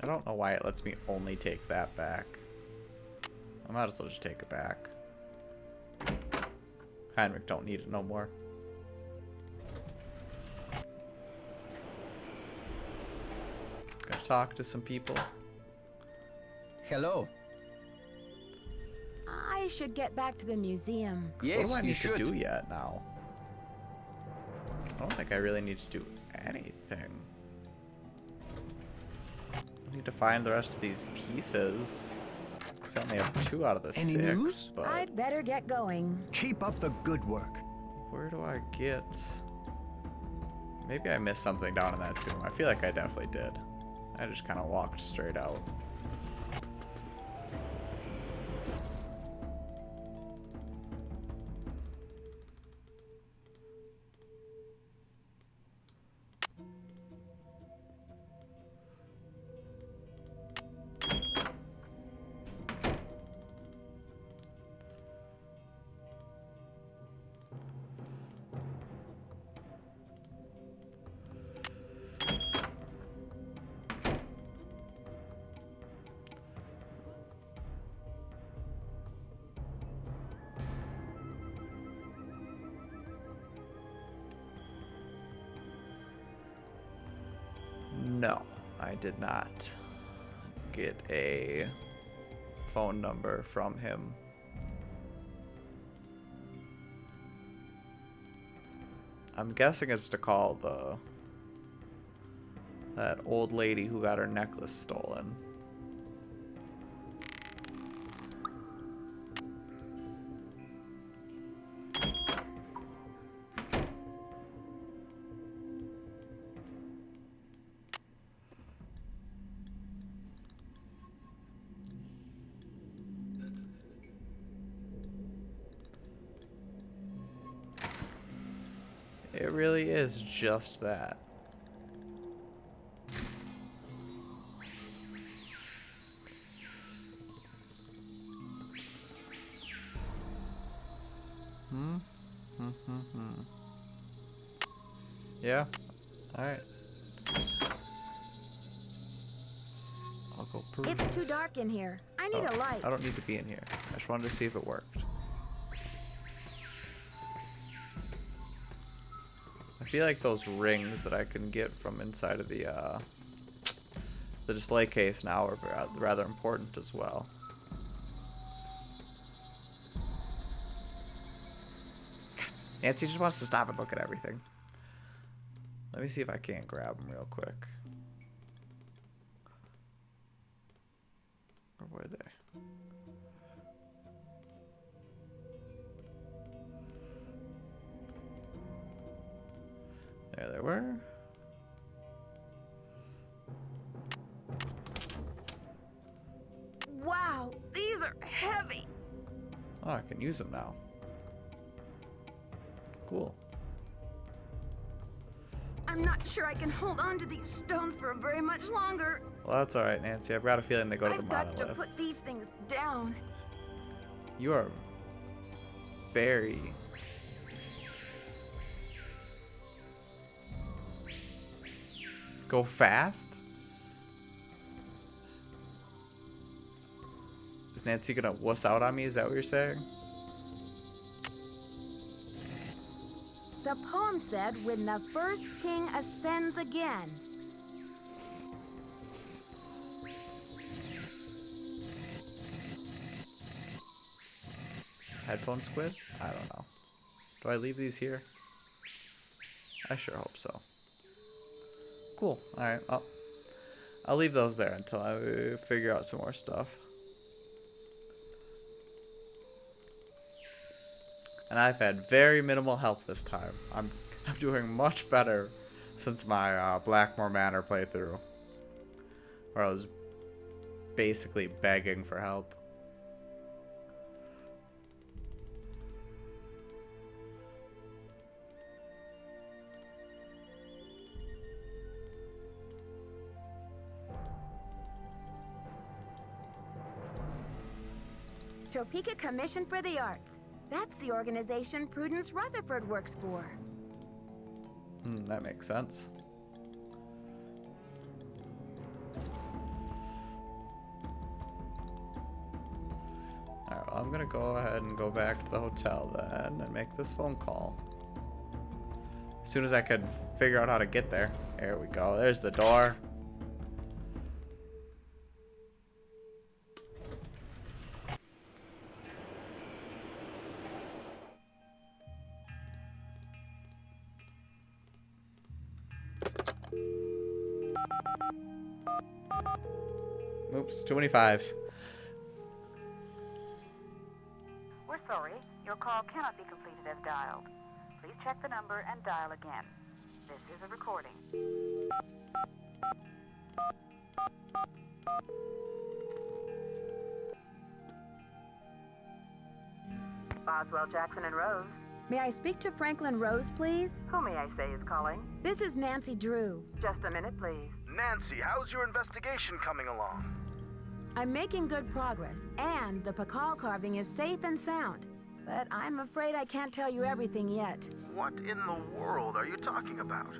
I don't know why it lets me only take that back. I might as well just take it back. Heinrich don't need it no more. Gotta talk to some people. Hello. I should get back to the museum. What do I need to do yet now? I don't think I really need to do anything. I need to find the rest of these pieces. Because I only have 2 out of the 6. News? But I'd better get going. Keep up the good work. where do I get... Maybe I missed something down in that tomb. I feel like I definitely did. I just kind of walked straight out. No, I did not get a phone number from him. I'm guessing it's to call that old lady who got her necklace stolen. It really is just that. Yeah. Alright. I'll go peruse. It's too dark in here. I need a light. I don't need to be in here. I just wanted to see if it worked. I feel like those rings that I can get from inside of the display case now are rather important as well. Nancy just wants to stop and look at everything. Let me see if I can't grab them real quick. Or were they? There they were. Wow, these are heavy. Oh, I can use them now. Cool. I'm not sure I can hold on to these stones for very much longer. Well, that's alright, Nancy. I've got a feeling they go to the I've got monolith. to put these things down. You are very... Go fast? Is Nancy gonna wuss out on me? Is that what you're saying? The poem said, when the first king ascends again. Headphone squid? I don't know. Do I leave these here? I sure hope so. Cool. Alright, I'll leave those there until I figure out some more stuff. And I've had very minimal help this time. I'm doing much better since my Blackmore Manor playthrough, where I was basically begging for help. Topeka Commission for the Arts. That's the organization Prudence Rutherford works for. That makes sense. Alright, well, I'm gonna go ahead and go back to the hotel then and make this phone call. As soon as I could figure out how to get there. There we go. There's the door. Oops, too many fives. We're sorry. Your call cannot be completed as dialed. Please check the number and dial again. This is a recording. Boswell, Jackson, and Rose. May I speak to Franklin Rose, please? Who may I say is calling? This is Nancy Drew. Just a minute, please. Nancy, how's your investigation coming along? I'm making good progress, and the Pakal carving is safe and sound. But I'm afraid I can't tell you everything yet. What in the world are you talking about?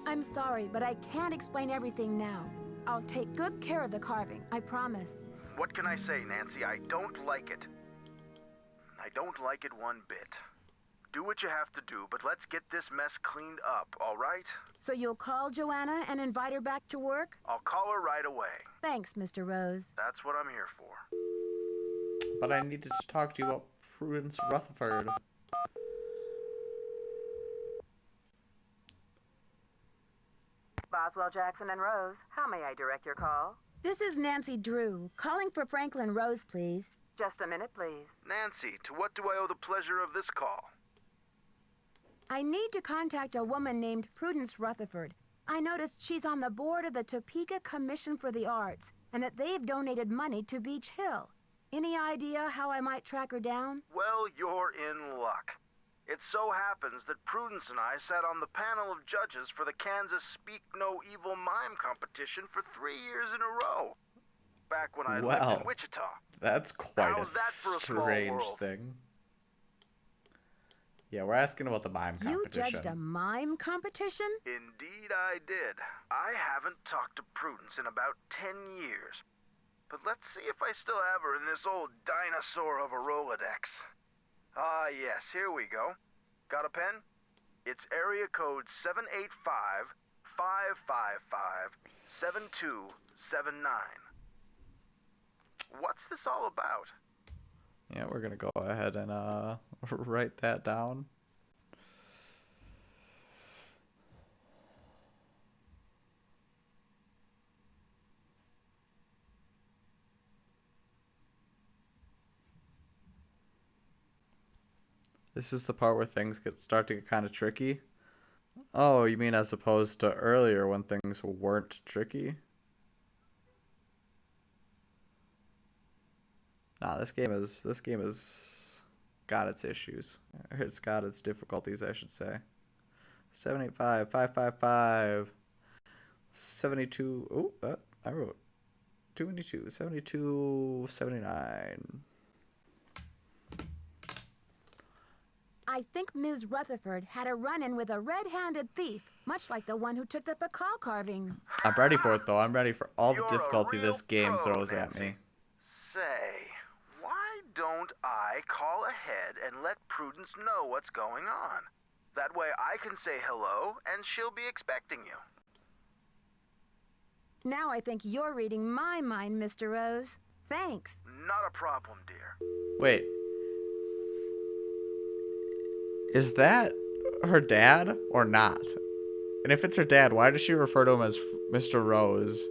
I'm sorry, but I can't explain everything now. I'll take good care of the carving, I promise. What can I say, Nancy? I don't like it. I don't like it one bit. Do what you have to do, but let's get this mess cleaned up, all right? So you'll call Joanna and invite her back to work? I'll call her right away. Thanks, Mr. Rose. That's what I'm here for. But I needed to talk to you about Prudence Rutherford. Boswell, Jackson, and Rose, how may I direct your call? This is Nancy Drew, calling for Franklin Rose, please. Just a minute, please. Nancy, to what do I owe the pleasure of this call? I need to contact a woman named Prudence Rutherford. I noticed she's on the board of the Topeka Commission for the Arts, and that they've donated money to Beach Hill. Any idea how I might track her down? Well, you're in luck. It so happens that Prudence and I sat on the panel of judges for the Kansas Speak No Evil Mime competition for 3 years in a row. Back when I lived in Wichita. That's quite How's that for a small strange world? thing. Yeah, we're asking about the mime competition. You judged a mime competition? Indeed I did. I haven't talked to Prudence in about 10 years. But let's see if I still have her in this old dinosaur of a Rolodex. Ah, yes, here we go. Got a pen? It's area code 785-555-7279. What's this all about? Yeah, we're gonna go ahead and write that down. This is the part where things start to get kind of tricky. Oh, you mean as opposed to earlier when things weren't tricky? Nah, this game is got its issues. It's got its difficulties, I should say. 785-555 72. Oh, I wrote 222 72 79. I think Ms. Rutherford had a run-in with a red-handed thief, much like the one who took the Bacall carving. I'm ready for it, though. I'm ready for all the You're a difficulty real this game pro, throws at Nancy. me. Say, why don't I call ahead and let Prudence know what's going on? That way I can say hello and she'll be expecting you. Now I think you're reading my mind, Mr. Rose. Thanks. Not a problem, dear. Wait. Is that her dad or not? And if it's her dad, why does she refer to him as Mr. Rose?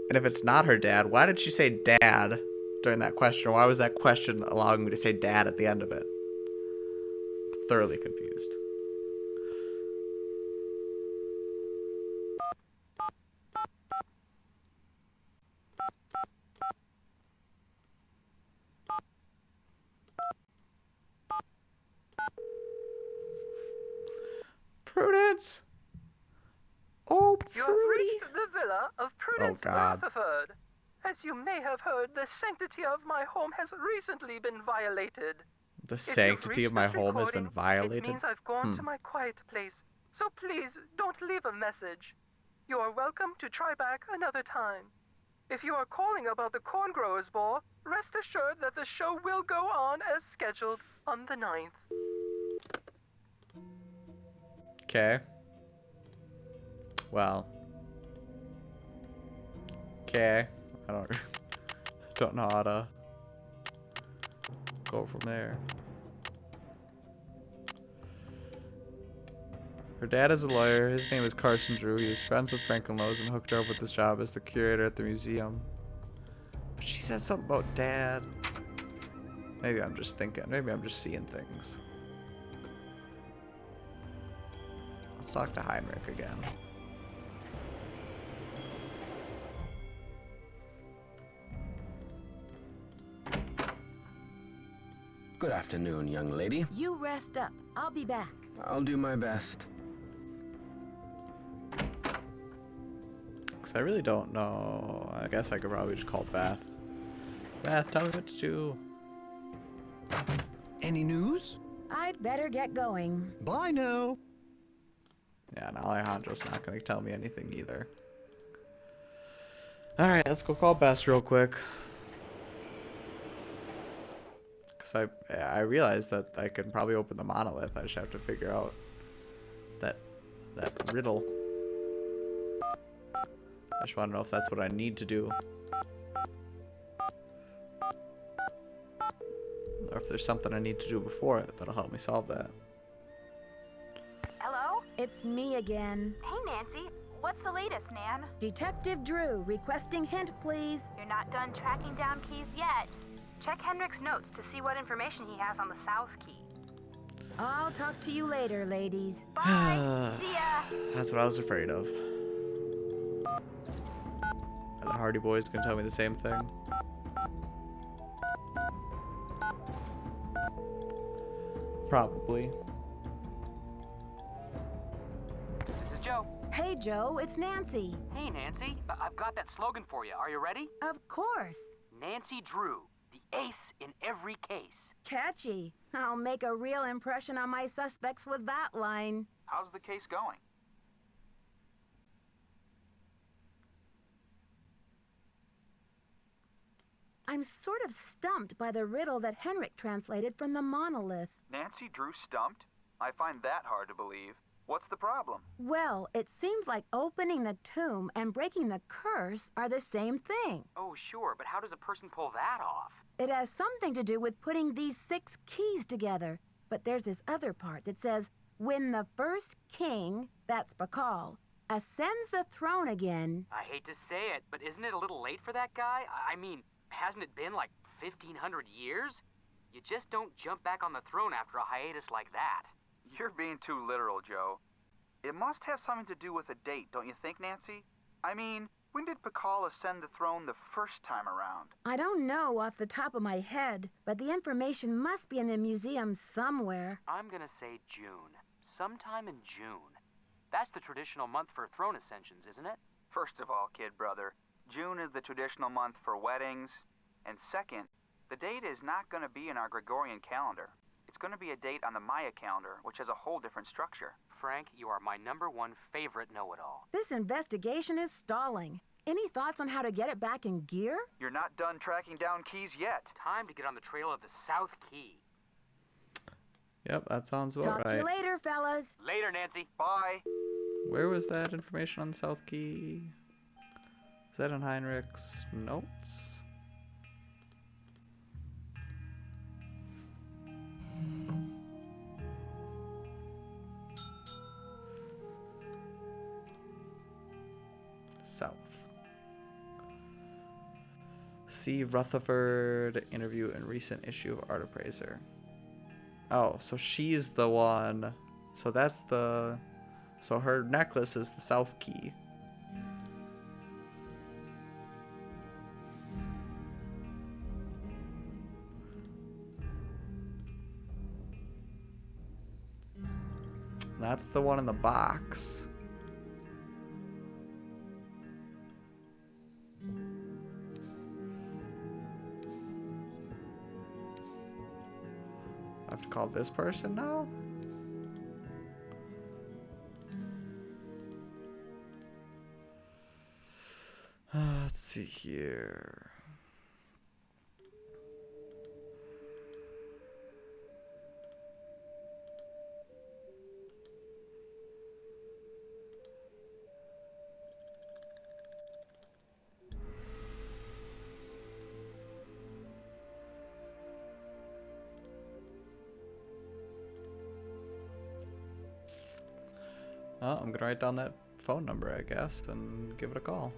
And if it's not her dad, why did she say dad during that question? Or why was that question allowing me to say dad at the end of it? I'm thoroughly confused. Prudence! Oh, You have Prudy! reached the villa of Prudence God. Rutherford. As you may have heard, the sanctity of my home has recently been violated. The If you've sanctity of reached my this home has recording, been violated? It means I've gone to my quiet place. So please, don't leave a message. You are welcome to try back another time. If you are calling about the Corn Growers Ball, rest assured that the show will go on as scheduled on the 9th. Okay. Well. Okay. I don't know how to go from there. Her dad is a lawyer. His name is Carson Drew. He is friends with Franklin Rose and hooked her up with his job as the curator at the museum. But she said something about dad. Maybe I'm just thinking. Maybe I'm just seeing things. Let's talk to Heinrich again. Good afternoon, young lady. You rest up. I'll be back. I'll do my best. Because I really don't know. I guess I could probably just call Beth. Beth, tell me what to do. Any news? I'd better get going. Bye now. Yeah, and Alejandro's not going to tell me anything either. Alright, let's go call Bess real quick. Because I realized that I can probably open the monolith. I just have to figure out that riddle. I just want to know if that's what I need to do. Or if there's something I need to do before it that'll help me solve that. Hello? It's me again. Hey, Nancy. What's the latest, Nan? Detective Drew, requesting hint, please. You're not done tracking down keys yet. Check Henrik's notes to see what information he has on the South Key. I'll talk to you later, ladies. Bye. See ya. That's what I was afraid of. Are the Hardy Boys gonna tell me the same thing? Probably. This is Joe. Hey, Joe, it's Nancy. Hey, Nancy. I've got that slogan for you. Are you ready? Of course. Nancy Drew, the ace in every case. Catchy. I'll make a real impression on my suspects with that line. How's the case going? I'm sort of stumped by the riddle that Henrik translated from the monolith. Nancy Drew stumped? I find that hard to believe. What's the problem? Well, it seems like opening the tomb and breaking the curse are the same thing. Oh, sure, but how does a person pull that off? It has something to do with putting these 6 keys together. But there's this other part that says, when the first king, that's Bakal, ascends the throne again. I hate to say it, but isn't it a little late for that guy? I mean, hasn't it been like 1,500 years? You just don't jump back on the throne after a hiatus like that. You're being too literal, Joe. It must have something to do with a date, don't you think, Nancy? I mean, when did Pakal ascend the throne the first time around? I don't know off the top of my head, but the information must be in the museum somewhere. I'm gonna say June. Sometime in June. That's the traditional month for throne ascensions, isn't it? First of all, kid brother, June is the traditional month for weddings. And second, the date is not going to be in our Gregorian calendar. It's going to be a date on the Maya calendar, which has a whole different structure. Frank, you are my #1 favorite know-it-all. This investigation is stalling. Any thoughts on how to get it back in gear? You're not done tracking down keys yet. Time to get on the trail of the South Key. Yep, that sounds about Talk right. to you later, fellas. Later, Nancy. Bye. Where was that information on the South Key? Is that in Heinrich's notes? South. See Rutherford interview in recent issue of Art Appraiser. Oh, so she's the one. So that's the. So her necklace is the South Key. That's the one in the box. I have to call this person now? Let's see here. Oh, I'm gonna write down that phone number, I guess, and give it a call.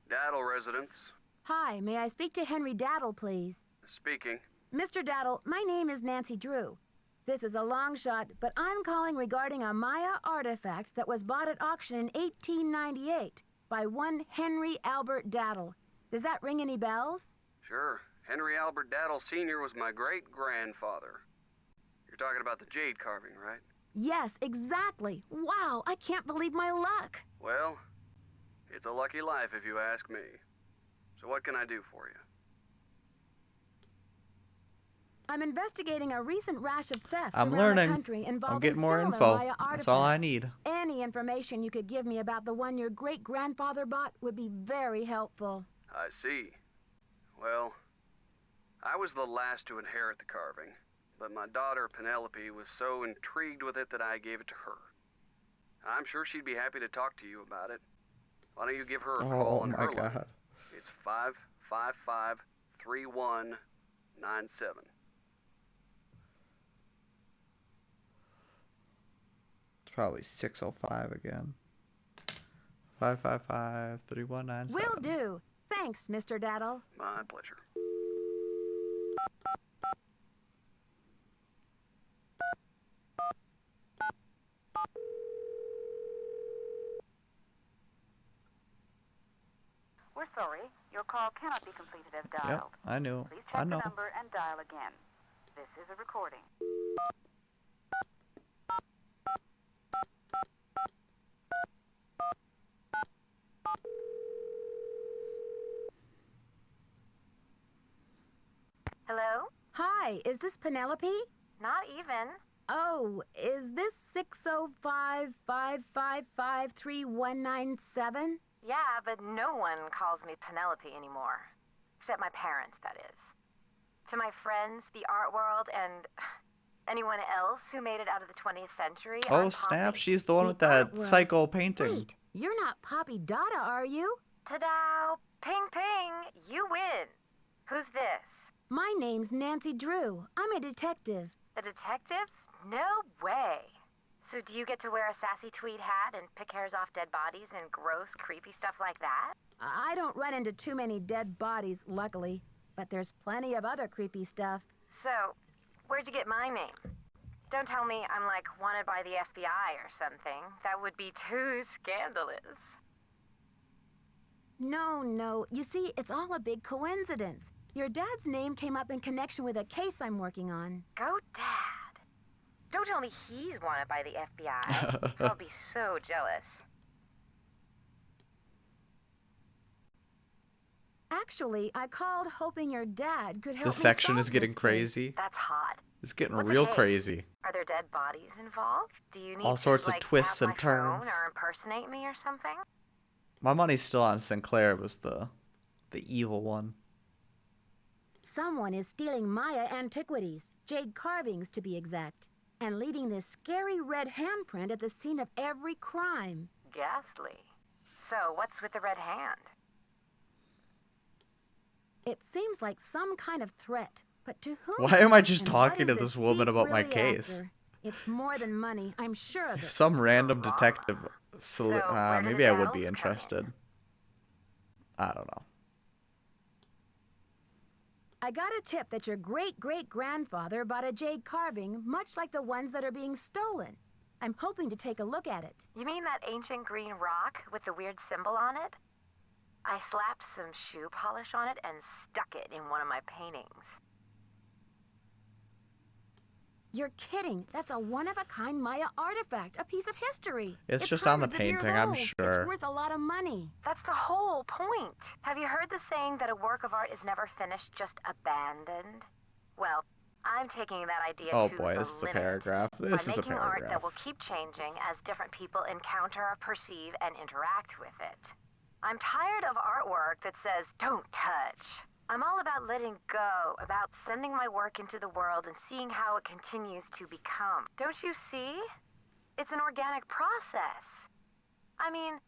Daddle residence. Hi, may I speak to Henry Daddle, please? Speaking. Mr. Daddle, my name is Nancy Drew. This is a long shot, but I'm calling regarding a Maya artifact that was bought at auction in 1898 by one Henry Albert Daddle. Does that ring any bells? Sure. Henry Albert Daddle Sr. was my great-grandfather. You're talking about the jade carving, right? Yes, exactly. Wow, I can't believe my luck. Well, it's a lucky life if you ask me. So what can I do for you? I'm investigating a recent rash of thefts I'm around learning. the country involving I'm getting more similar info. Maya That's all I artifacts. need. Any information you could give me about the one your great-grandfather bought would be very helpful. I see. Well, I was the last to inherit the carving, but my daughter Penelope was so intrigued with it that I gave it to her. I'm sure she'd be happy to talk to you about it. Why don't you give her a call Oh on my her line? god. It's 555-3197. It's probably 605 again. 555-3197. Will do. Thanks, Mr. Daddle. My pleasure. We're sorry. Your call cannot be completed as dialed. Yep, I knew. Please I check know. the number and dial again. This is a recording. Hello? Hi, is this Penelope? Not even. Oh, is this 605-555-3197? Yeah, but no one calls me Penelope anymore. Except my parents, that is. To my friends, the art world, and anyone else who made it out of the 20th century. Oh I'm snap, Poppy. she's the one with that artworld. psycho painting. Wait, you're not Poppy Dada, are you? Ta-da! Ping ping! You win! Who's this? My name's Nancy Drew. I'm a detective. A detective? No way! So do you get to wear a sassy tweed hat and pick hairs off dead bodies and gross, creepy stuff like that? I don't run into too many dead bodies, luckily. But there's plenty of other creepy stuff. So, where'd you get my name? Don't tell me I'm like wanted by the FBI or something. That would be too scandalous. No. You see, it's all a big coincidence. Your dad's name came up in connection with a case I'm working on. Go Dad. Don't tell me he's wanted by the FBI. I'll be so jealous. Actually, I called hoping your dad could help This section me is solve getting this case. crazy. That's hot. It's getting What's a real case? crazy. Are there dead bodies involved? Do you need All to, sorts of like, twists tap and my phone turns. or impersonate me or something? My money's still on Sinclair was the evil one. Someone is stealing Maya antiquities, jade carvings to be exact, and leaving this scary red handprint at the scene of every crime. Ghastly. So, what's with the red hand? It seems like some kind of threat, but to whom? Why am I just And talking what to is this woman thief about my really case? after? It's more than money, I'm sure of it. Some random detective. So, where do Maybe the I would Daddles be come interested. in? I don't know. I got a tip that your great-great-grandfather bought a jade carving much like the ones that are being stolen. I'm hoping to take a look at it. You mean that ancient green rock with the weird symbol on it? I slapped some shoe polish on it and stuck it in one of my paintings. You're kidding. That's a one-of-a-kind Maya artifact, a piece of history. It's just on the hundreds of years painting, I'm old. sure. It's worth a lot of money. That's the whole point. Have you heard the saying that a work of art is never finished, just abandoned? Well, I'm taking that idea Oh to boy, the this is a limit paragraph. This by is a making art that paragraph. will keep changing as different people encounter, perceive, and interact with it. I'm tired of artwork that says, "Don't touch." I'm all about letting go, about sending my work into the world and seeing how it continues to become. Don't you see? It's an organic process. I mean,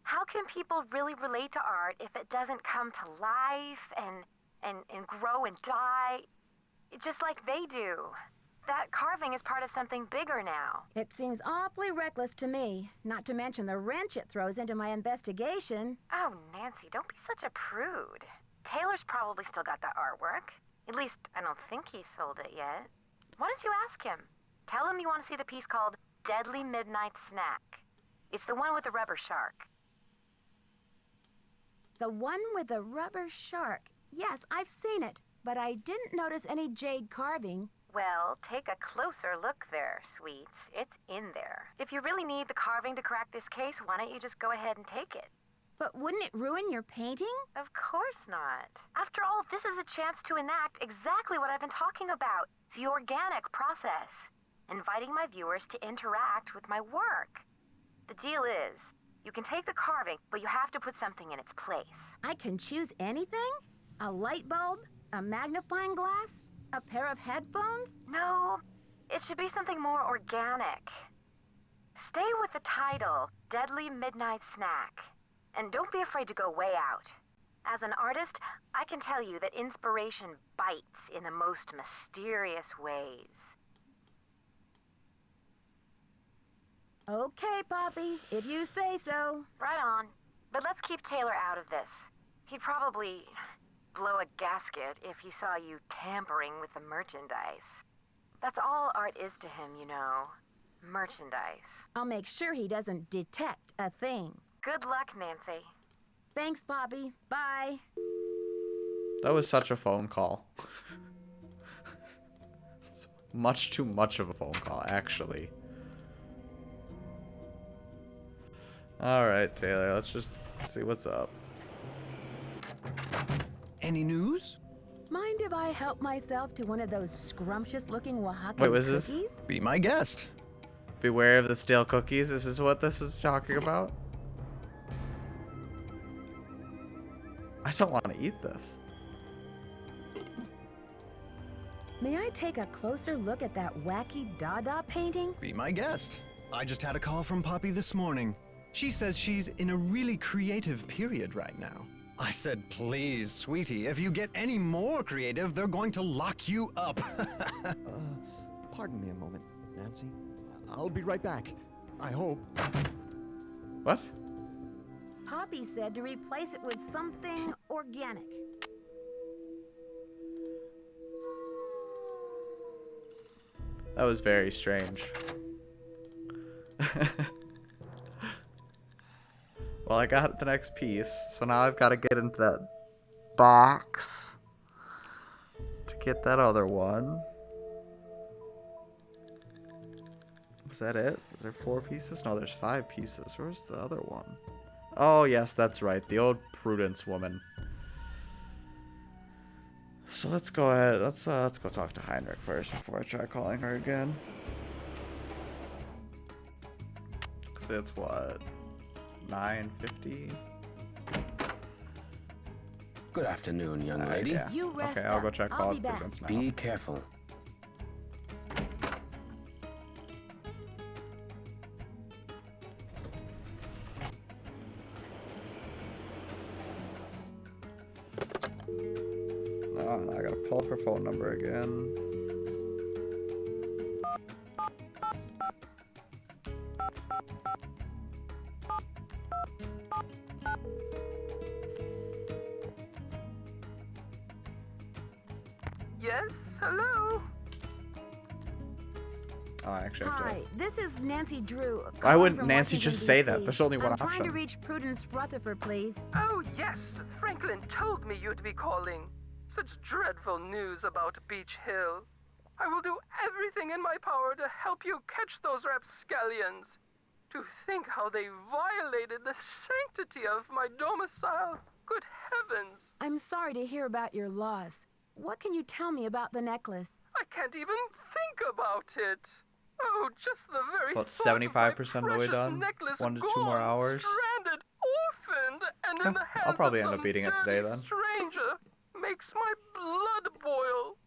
how can people really relate to art if it doesn't come to life and grow and die just like they do? That carving is part of something bigger now. It seems awfully reckless to me, not to mention the wrench it throws into my investigation. Oh, Nancy, don't be such a prude. Taylor's probably still got that artwork. At least, I don't think he sold it yet. Why don't you ask him? Tell him you want to see the piece called Deadly Midnight Snack. It's the one with the rubber shark. The one with the rubber shark. Yes, I've seen it, but I didn't notice any jade carving. Well, take a closer look there, sweets. It's in there. If you really need the carving to crack this case, why don't you just go ahead and take it? But wouldn't it ruin your painting? Of course not. After all, this is a chance to enact exactly what I've been talking about. The organic process. Inviting my viewers to interact with my work. The deal is, you can take the carving, but you have to put something in its place. I can choose anything? A light bulb? A magnifying glass? A pair of headphones? No, it should be something more organic. Stay with the title, Deadly Midnight Snack. And don't be afraid to go way out. As an artist, I can tell you that inspiration bites in the most mysterious ways. Okay, Poppy, if you say so. Right on. But let's keep Taylor out of this. He'd probably blow a gasket if he saw you tampering with the merchandise. That's all art is to him, you know. Merchandise. I'll make sure he doesn't detect a thing. Good luck, Nancy. Thanks, Poppy. Bye. That was such a phone call. It's much too much of a phone call, actually. Alright, Taylor, let's just see what's up. Any news? Mind if I help myself to one of those scrumptious-looking Oaxacan Wait, was cookies? this? Be my guest. Beware of the stale cookies. This is what this is talking about? I don't want to eat this. May I take a closer look at that wacky Dada painting? Be my guest. I just had a call from Poppy this morning. She says she's in a really creative period right now. I said, please, sweetie, if you get any more creative, they're going to lock you up. Pardon me a moment, Nancy. I'll be right back. I hope. What? Poppy said to replace it with something organic. That was very strange. Well, I got the next piece, so now I've got to get into that box to get that other one. Is that it? Is there 4 pieces? No, there's 5 pieces. Where's the other one? Oh, yes, that's right. The old Prudence woman. So let's go ahead. Let's go talk to Heinrich first before I try calling her again. So it's what? 9:50? Good afternoon, young lady. Yeah. You rest Okay, I'll go up. check I'll all be the back. Prudence now. Be careful. Oh, I gotta pull up her phone number again. Yes, hello? Oh, I actually have to. Hi, this is Nancy Drew. Why calling wouldn't from Nancy Washington, just say that? DC. There's only one I'm trying option. to reach Prudence Rutherford, please. Oh, yes, Franklin told me you'd be calling. Such dreadful news about Beach Hill. I will do everything in my power to help you catch those rapscallions. To think how they violated the sanctity of my domicile. Good heavens. I'm sorry to hear about your loss. What can you tell me about the necklace? I can't even think about it. Oh, just the very About thought of my 75% of the way precious done. necklace 1 to 2 more gone, hours. Stranded, orphaned, and in Huh, the hands I'll probably of end up some beating it today dirty then. stranger makes my blood boil.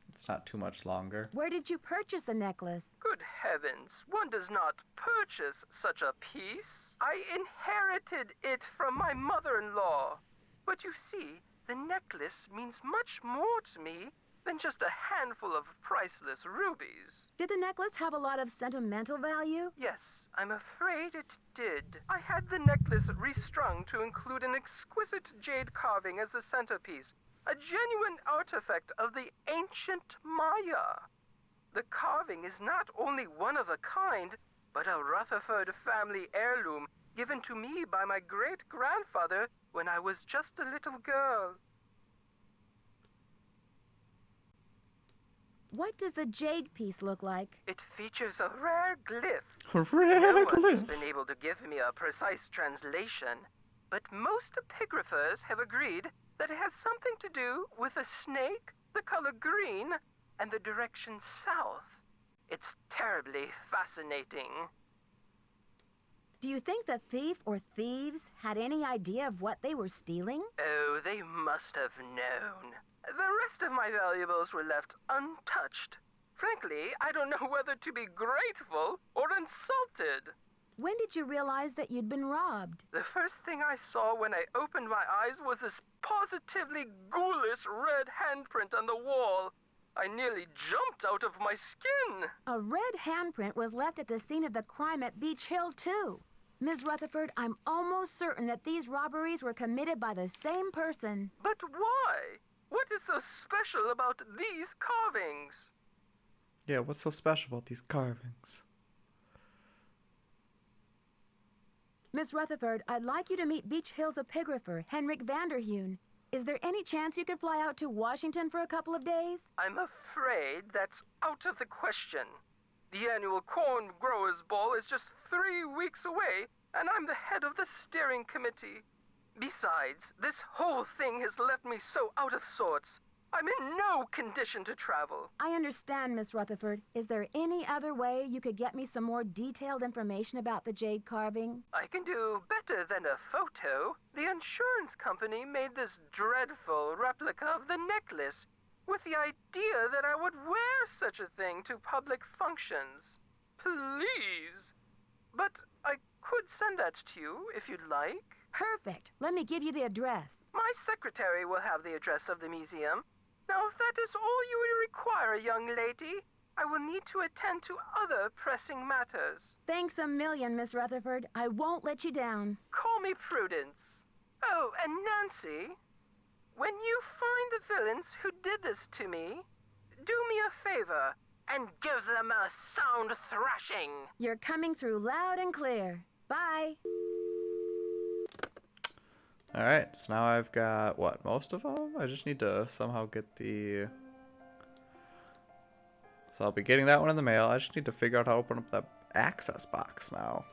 It's not too much longer. Where did you purchase the necklace? Good heavens, one does not purchase such a piece. I inherited it from my mother-in-law. But you see, the necklace means much more to me than just a handful of priceless rubies. Did the necklace have a lot of sentimental value? Yes, I'm afraid it did. I had the necklace restrung to include an exquisite jade carving as the centerpiece, a genuine artifact of the ancient Maya. The carving is not only one of a kind, but a Rutherford family heirloom given to me by my great-grandfather when I was just a little girl. What does the jade piece look like? It features a rare glyph. A rare No one's glyph. been able to give me a precise translation, but most epigraphers have agreed that it has something to do with a snake, the color green, and the direction south. It's terribly fascinating. Do you think the thief or thieves had any idea of what they were stealing? Oh, they must have known. The rest of my valuables were left untouched. Frankly, I don't know whether to be grateful or insulted. When did you realize that you'd been robbed? The first thing I saw when I opened my eyes was this positively ghoulish red handprint on the wall. I nearly jumped out of my skin. A red handprint was left at the scene of the crime at Beach Hill, too. Ms. Rutherford, I'm almost certain that these robberies were committed by the same person. But why? What is so special about these carvings? Yeah, what's so special about these carvings? Miss Rutherford, I'd like you to meet Beach Hill's epigrapher, Henrik Vanderheun. Is there any chance you could fly out to Washington for a couple of days? I'm afraid that's out of the question. The annual Corn Growers Ball is just 3 weeks away, and I'm the head of the steering committee. Besides, this whole thing has left me so out of sorts. I'm in no condition to travel. I understand, Miss Rutherford. Is there any other way you could get me some more detailed information about the jade carving? I can do better than a photo. The insurance company made this dreadful replica of the necklace with the idea that I would wear such a thing to public functions. Please. But I could send that to you if you'd like. Perfect. Let me give you the address. My secretary will have the address of the museum. Now, if that is all you would require, young lady, I will need to attend to other pressing matters. Thanks a million, Miss Rutherford. I won't let you down. Call me Prudence. Oh, and Nancy, when you find the villains who did this to me, do me a favor and give them a sound thrashing. You're coming through loud and clear. Bye. Alright, so now I've got, what, most of them? I just need to somehow get the... So I'll be getting that one in the mail. I just need to figure out how to open up that access box now.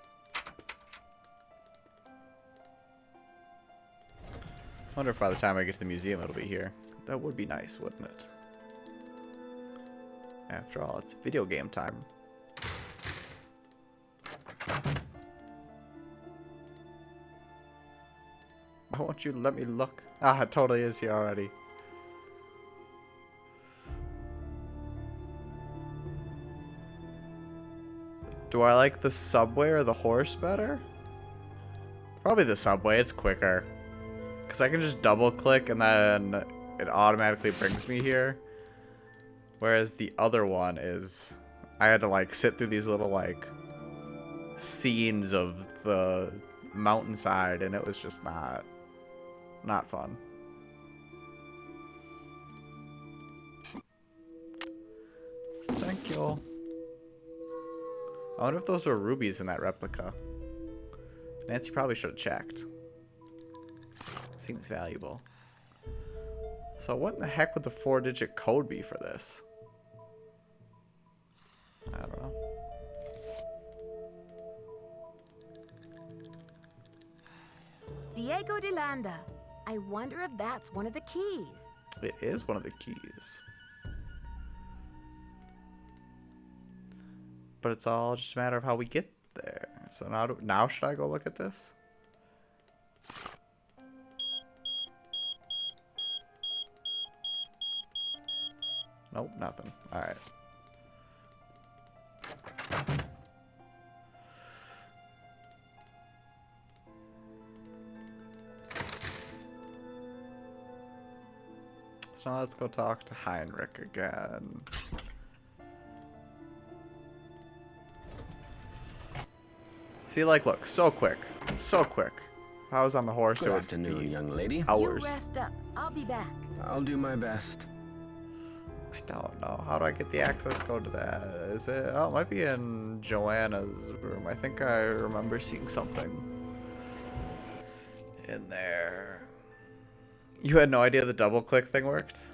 Wonder if by the time I get to the museum it'll be here. That would be nice, wouldn't it? After all, it's video game time. Why won't you let me look? Ah, it totally is here already. Do I like the subway or the horse better? Probably the subway, it's quicker. Because I can just double click and then it automatically brings me here. Whereas the other one is, I had to like sit through these little like scenes of the mountainside and it was just not fun. Thank you. I wonder if those were rubies in that replica. Nancy probably should have checked. Seems valuable. So what in the heck would the 4-digit code be for this? I don't know. Diego de Landa. I wonder if that's one of the keys. It is one of the keys. But it's all just a matter of how we get there. So now should I go look at this? Nope, nothing. Alright. So now let's go talk to Heinrich again. See, like, look, so quick. So quick. If I was on the horse, Good it would afternoon, be young lady. hours. You rest up. I'll be back. I'll do my best. I don't know. How do I get the access code to that? Is it? Oh, it might be in Joanna's room. I think I remember seeing something in there. You had no idea the double click thing worked?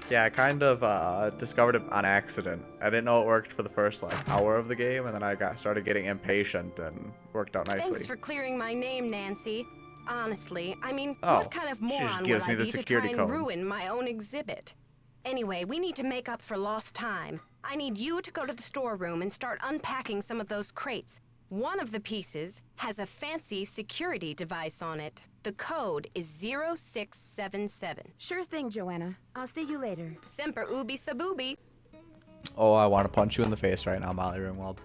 Yeah, I kind of discovered it on accident. I didn't know it worked for the first like hour of the game, and then I started getting impatient and worked out nicely. Thanks for clearing my name, Nancy. Honestly, I mean, Oh, what kind of she just moron gives would me I the be to try security and code. ruin my own exhibit? Anyway, we need to make up for lost time. I need you to go to the storeroom and start unpacking some of those crates. One of the pieces has a fancy security device on it. The code is 0677. Sure thing, Joanna. I'll see you later. Semper ubi sabubi. Oh, I want to punch you in the face right now, Molly Ringwald.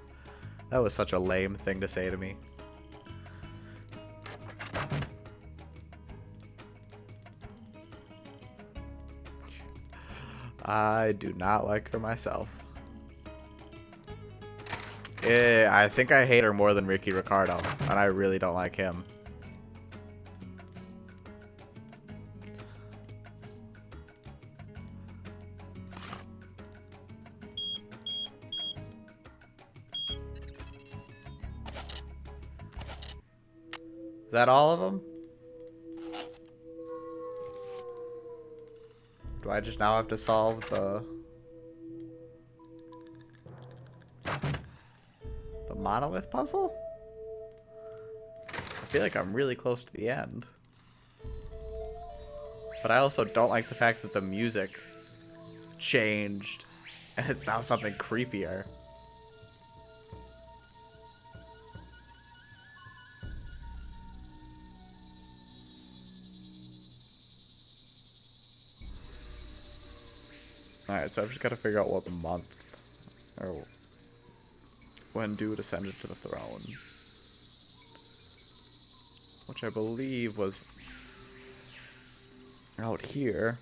That was such a lame thing to say to me. I do not like her myself. I think I hate her more than Ricky Ricardo, and I really don't like him. Is that all of them? Do I just now have to solve the monolith puzzle? I feel like I'm really close to the end. But I also don't like the fact that the music changed and it's now something creepier. Alright, so I've just got to figure out what month or when Dude ascended to the throne. Which I believe was out here.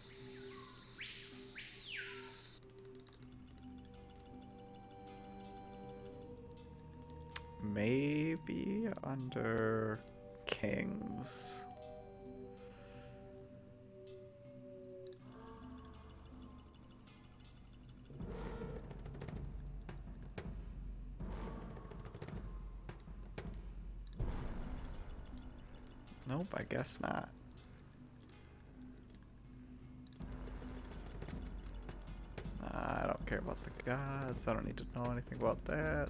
Maybe under Kings. Nope, I guess not. I don't care about the gods. I don't need to know anything about that.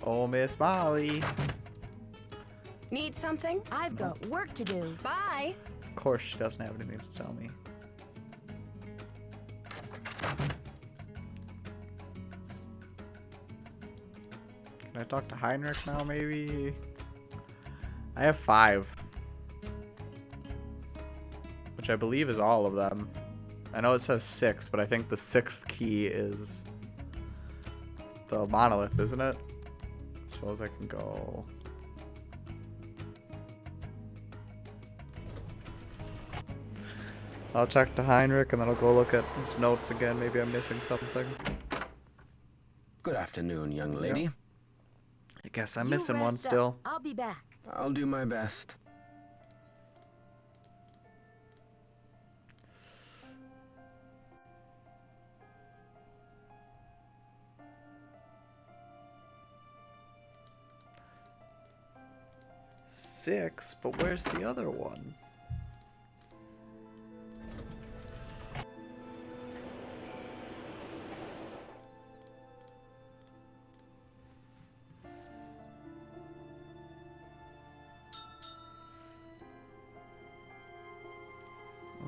Oh, Miss Molly. Need something? I've got work to do. Bye. Of course she doesn't have anything to tell me. Can I talk to Heinrich now, maybe? I have 5. Which I believe is all of them. I know it says 6, but I think the 6th key is the monolith, isn't it? I suppose I can go... I'll check to Heinrich and then I'll go look at his notes again. Maybe I'm missing something. Good afternoon, young lady. Yep. I guess I'm You missing one rest up. still. I'll be back. I'll do my best. Six, but where's the other one?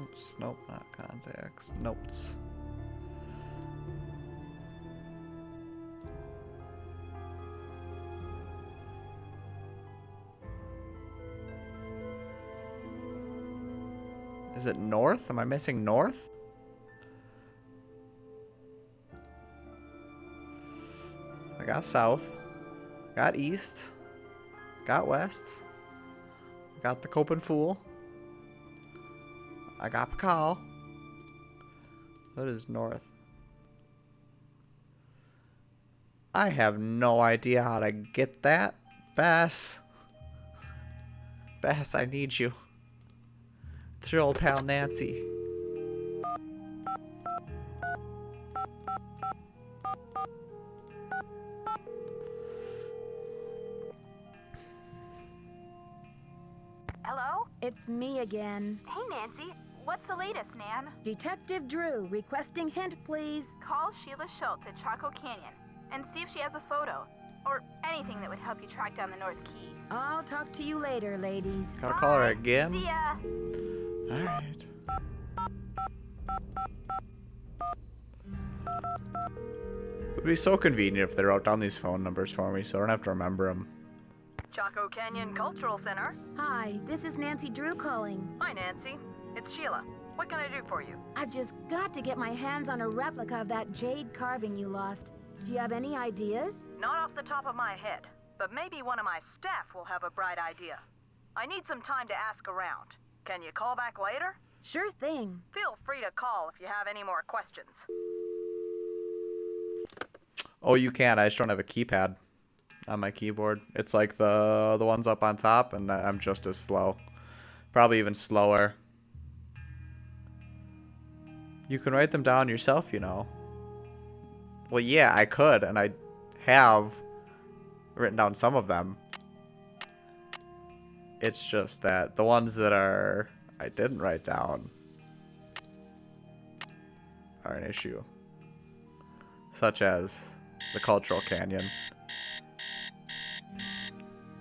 Oops, nope, not contacts. Notes. Is it north? Am I missing north? I got south. Got east. Got west. Got the Copen Fool. I got Pakal. What is north? I have no idea how to get that. Bass. Bass, I need you. It's your old pal Nancy. Hello? It's me again. Hey, Nancy. What's the latest, Nan? Detective Drew, requesting hint, please. Call Sheila Schultz at Chaco Canyon and see if she has a photo or anything that would help you track down the North Key. I'll talk to you later, ladies. Gotta call her again? See ya. Alright. It would be so convenient if they wrote down these phone numbers for me so I don't have to remember them. Chaco Canyon Cultural Center. Hi, this is Nancy Drew calling. Hi, Nancy. It's Sheila. What can I do for you? I've just got to get my hands on a replica of that jade carving you lost. Do you have any ideas? Not off the top of my head, but maybe one of my staff will have a bright idea. I need some time to ask around. Can you call back later? Sure thing. Feel free to call if you have any more questions. Oh, you can. I just don't have a keypad on my keyboard. It's like the ones up on top, and I'm just as slow. Probably even slower. You can write them down yourself, you know. Well, yeah, I could, and I have written down some of them. It's just that the ones that I didn't write down are an issue. Such as the Cultural Canyon.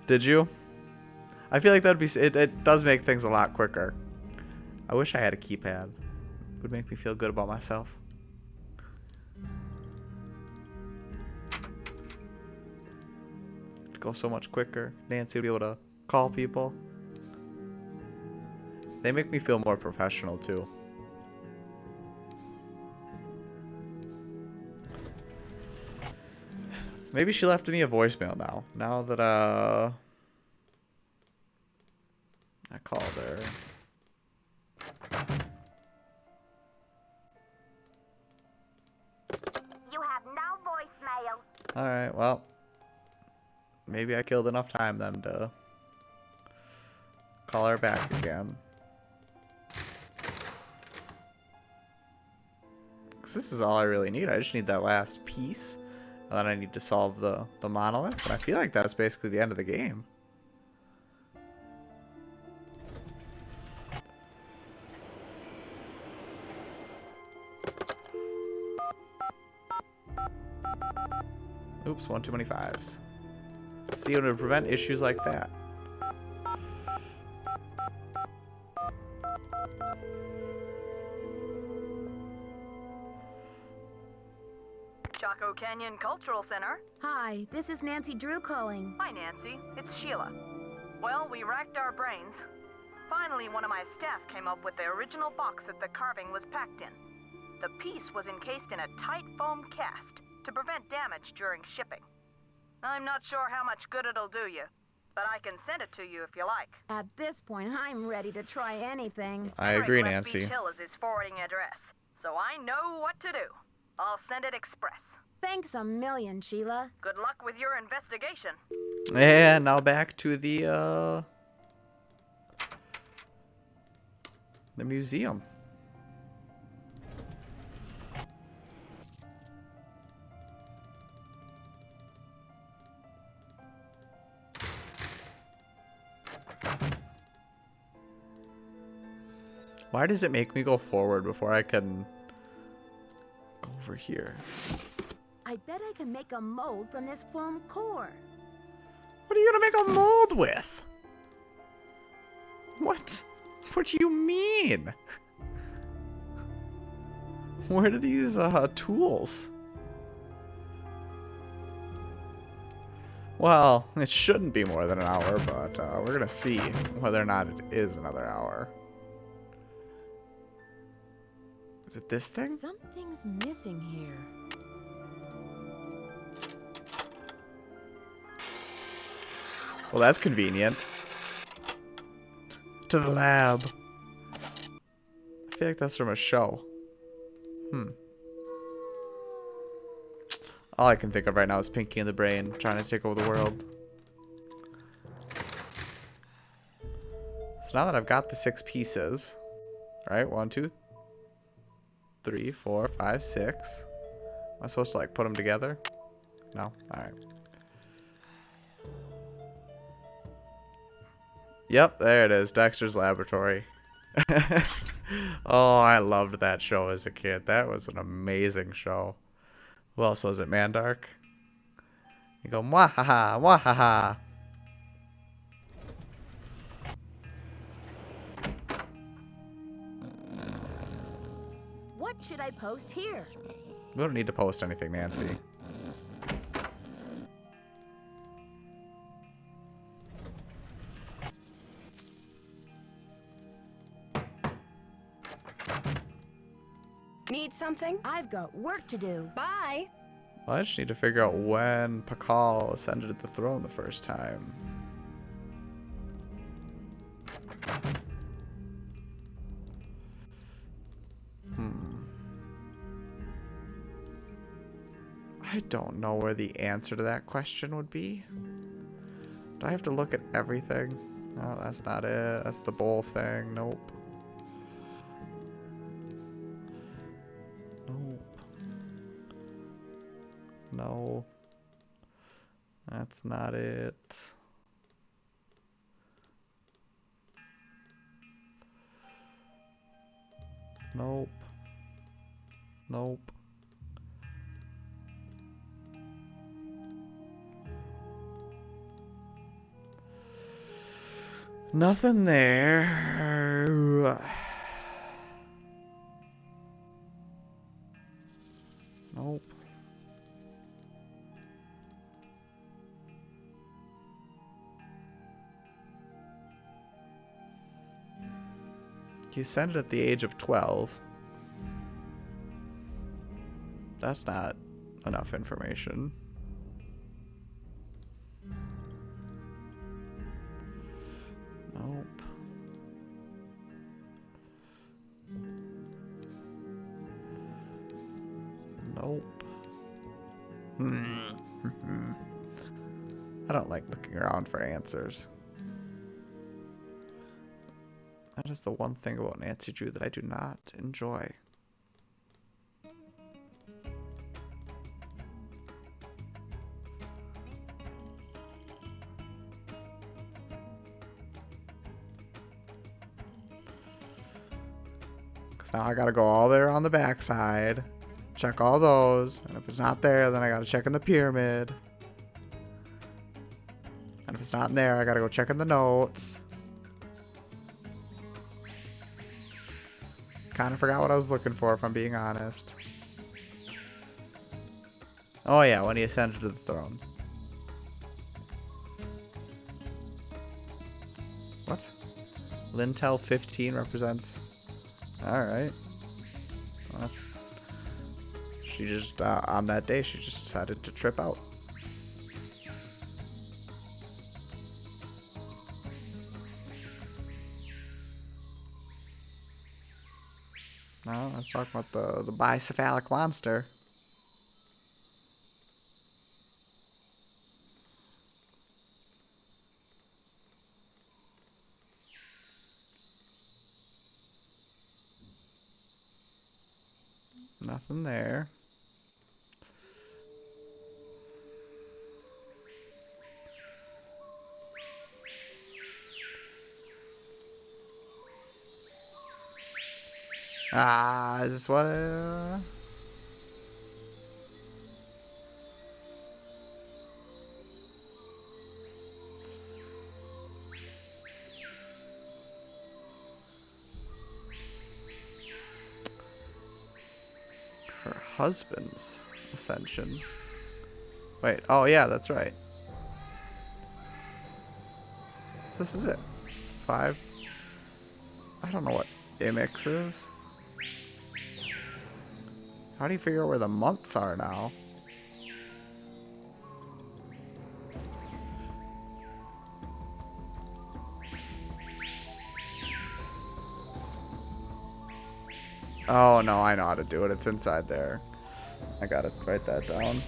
Did you? I feel like that would be... It does make things a lot quicker. I wish I had a keypad. It would make me feel good about myself. It'd go so much quicker. Nancy would be able to call people. They make me feel more professional too. Maybe she left me a voicemail now. Now that I called her. You have no voicemail. Alright, well. Maybe I killed enough time then to call her back again. Because this is all I really need. I just need that last piece. And then I need to solve the monolith. But I feel like that's basically the end of the game. Oops, one too many fives. See, it would prevent issues like that. Chaco Canyon Cultural Center. Hi, this is Nancy Drew calling. Hi, Nancy. It's Sheila. Well, we racked our brains. Finally, one of my staff came up with the original box that the carving was packed in. The piece was encased in a tight foam cast to prevent damage during shipping. I'm not sure how much good it'll do you, but I can send it to you if you like. At this point, I'm ready to try anything. I agree, Henrik left Nancy. Beach Hill is his forwarding address, so I know what to do. I'll send it express. Thanks a million, Sheila. Good luck with your investigation. And now back to the museum. Why does it make me go forward before I can go over here? I bet I can make a mold from this foam core. What are you gonna make a mold with? What? What do you mean? Where are these tools? Well, it shouldn't be more than an hour, but we're gonna see whether or not it is another hour. Is it this thing? Something's missing here. Well, that's convenient. To the lab. I feel like that's from a show. All I can think of right now is Pinky and the Brain trying to take over the world. So now that I've got the 6 pieces, right? 1, 2, 3, 4, 5, 6. Am I supposed to like put them together? No? Alright. Yep, there it is. Dexter's Laboratory. Oh, I loved that show as a kid. That was an amazing show. Who else was it? Mandark? You go, mwahaha, mwahaha. What should I post here? We don't need to post anything, Nancy. Need something? I've got work to do. Bye. Well, I just need to figure out when Pakal ascended the throne the first time. I don't know where the answer to that question would be. Do I have to look at everything? No, that's not it. That's the bowl thing. Nope. Nope. No. That's not it. Nope. Nope. Nothing there. Nope. He ascended at the age of 12. That's not enough information. Nope. Nope. I don't like looking around for answers. That is the one thing about Nancy Drew that I do not enjoy. Because now I gotta go all there on the backside, check all those, and if it's not there, then I gotta check in the pyramid. And if it's not in there, I gotta go check in the notes. Kind of forgot what I was looking for, if I'm being honest. Oh yeah, when he ascended to the throne. What? Lintel 15 represents... Alright. Well, that's... She just, on that day, she just decided to trip out. No, let's talk about the bicephalic monster. Nothing there. Ah, is this what? Her husband's ascension. Wait, oh yeah, that's right. This is it. 5. I don't know what Imix is. How do you figure out where the months are now? Oh, no, I know how to do it. It's inside there. I gotta write that down.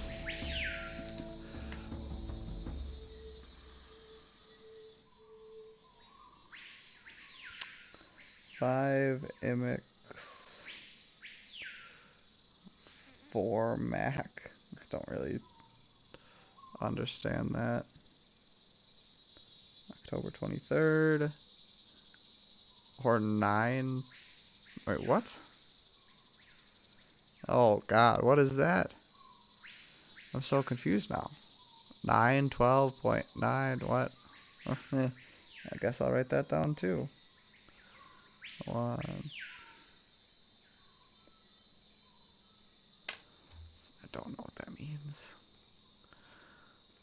5 MX 4 Mac. I don't really understand that. October 23rd. Or 9. Wait, what? Oh, God. What is that? I'm so confused now. 912.9. What? I guess I'll write that down too. 1. I don't know what that means.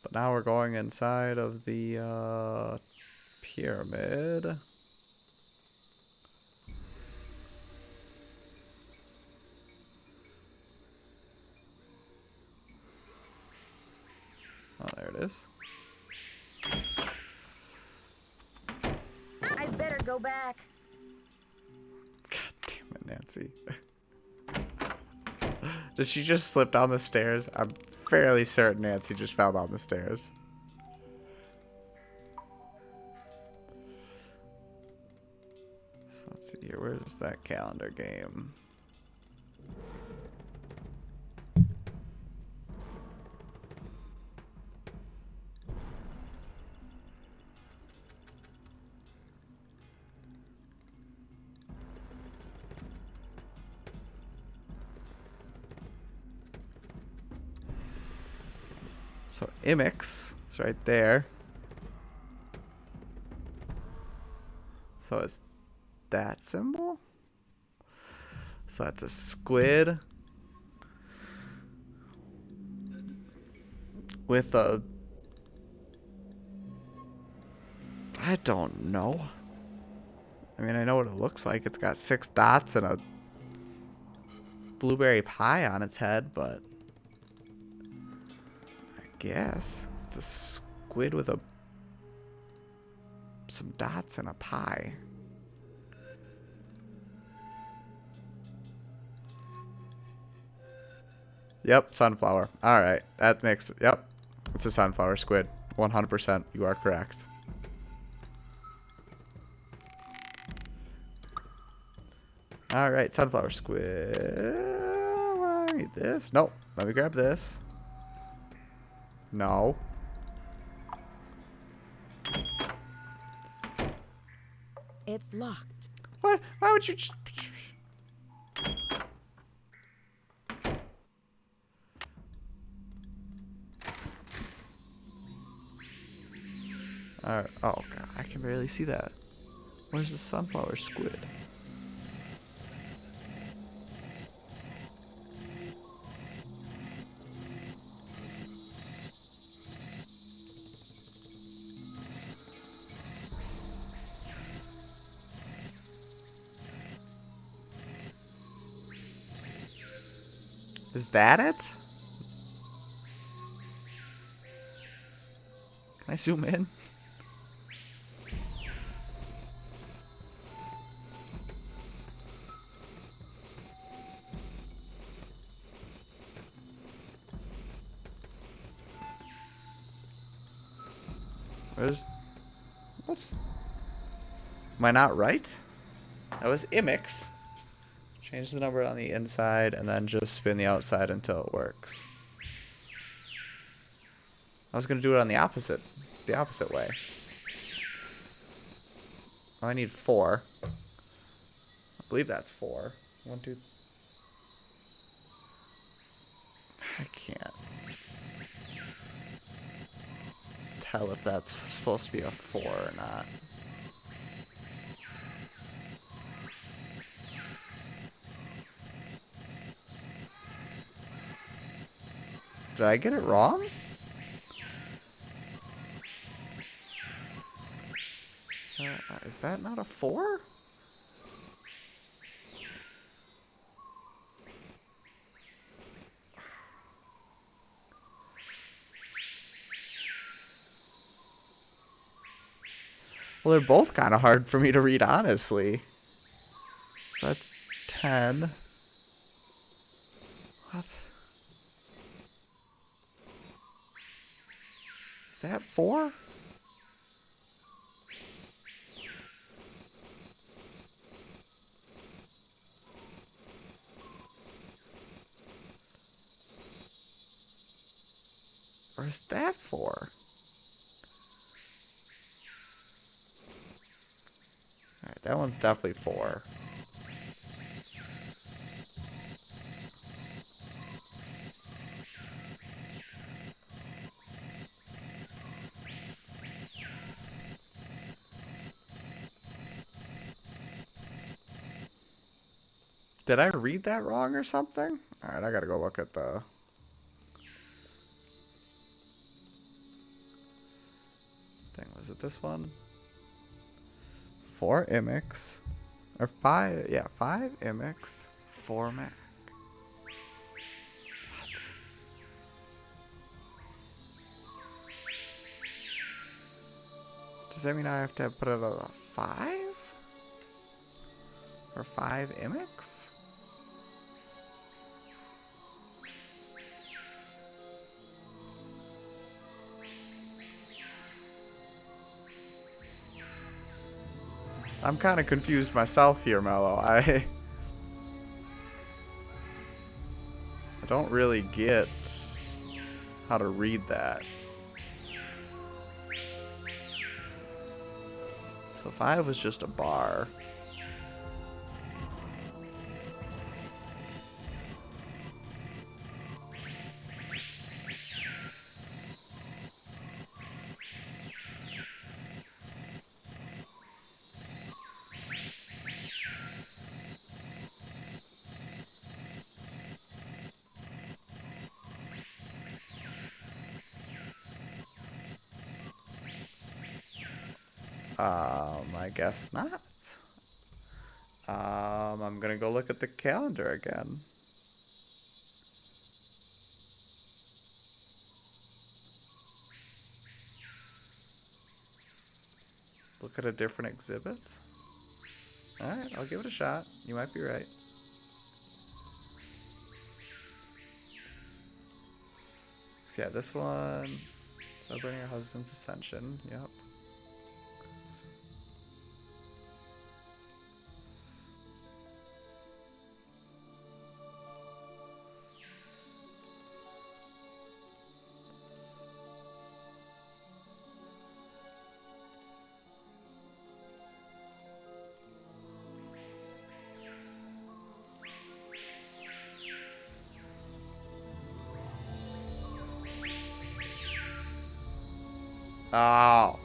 But now we're going inside of the pyramid. Oh, there it is. I better go back. God damn it, Nancy. Did she just slip down the stairs? I'm fairly certain Nancy just fell down the stairs. So let's see here. Where's that calendar game? So Imix is right there. So it's that symbol? So that's a squid with a... I don't know. I mean, I know what it looks like. It's got 6 dots and a blueberry pie on its head, but I guess it's a squid with some dots and a pie. Yep, sunflower. All right, that makes... Yep, it's a sunflower squid. 100%. You are correct. All right, sunflower squid. I need this. Nope. Let me grab this. No. It's locked. What? Why would you... Alright. Oh, God. I can barely see that. Where's the sunflower squid? Is that it? Can I zoom in? Where's... What? Am I not right? That was Imix. Change the number on the inside and then just spin the outside until it works. I was gonna do it on the opposite way. Oh, I need 4. I believe that's 4. 1, 2. I can't tell if that's supposed to be a 4 or not. Did I get it wrong? Is that not a 4? Well, they're both kind of hard for me to read, honestly. So that's 10. What? Is that 4? Or is that 4? Alright, that one's definitely 4. Did I read that wrong or something? Alright, I gotta go look at the... thing. Was it this one? 4 Imix. Or 5, yeah, 5 Imix, 4 Mac. What? Does that mean I have to put it at a 5? Or 5 Imix? I'm kind of confused myself here, Mello. I don't really get how to read that. So 5 was just a bar. I guess not. I'm gonna go look at the calendar again. Look at a different exhibit? Alright, I'll give it a shot. You might be right. So yeah, this one, celebrating your husband's ascension. Yep. Oh.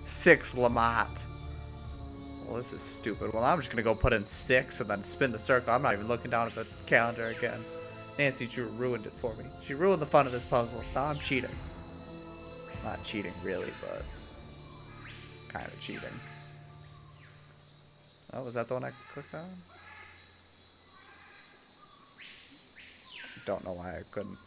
6 Lamont. Well, this is stupid. Well, I'm just gonna go put in 6 and then spin the circle. I'm not even looking down at the calendar again. Nancy Drew ruined it for me. She ruined the fun of this puzzle. Now I'm cheating. Not cheating, really, but kind of cheating. Oh, was that the one I clicked on? Don't know why I couldn't.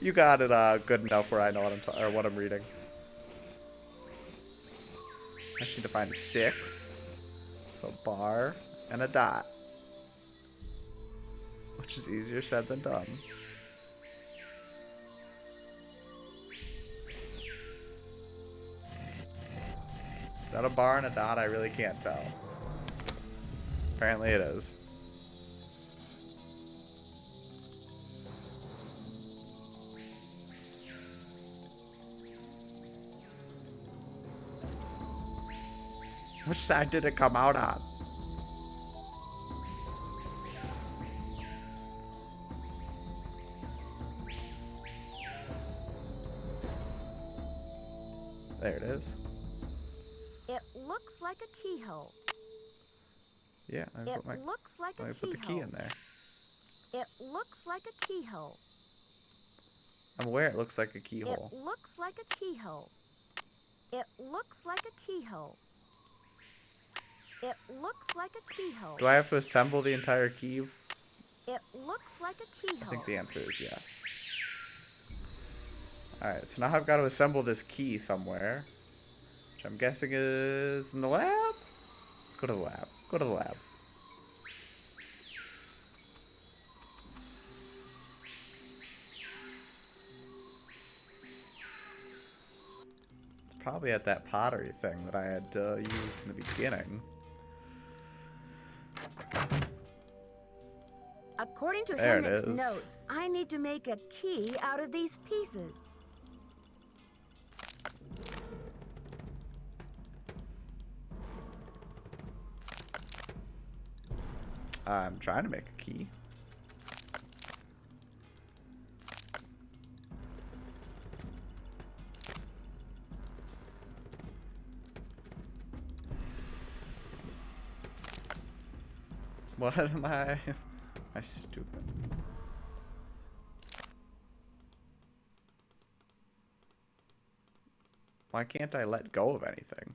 You got it good enough where I know what I'm reading. I just need to find 6. So bar and a dot. Which is easier said than done. Is that a bar and a dot? I really can't tell. Apparently it is. Which side did it come out on? There it is. It looks like a keyhole. Yeah, let me put the key in there. It looks like a keyhole. I'm aware it looks like a keyhole. It looks like a keyhole. It looks like a keyhole. It looks like a keyhole. Do I have to assemble the entire key? It looks like a I keyhole. think the answer is yes. Alright, so now I've got to assemble this key somewhere. Which I'm guessing is in the lab? Let's go to the lab. Go to the lab. It's probably at that pottery thing that I had used in the beginning. According to There it Henrik's is. notes, I need to make a key out of these pieces. I'm trying to make a key. What am I? Am I stupid? Why can't I let go of anything?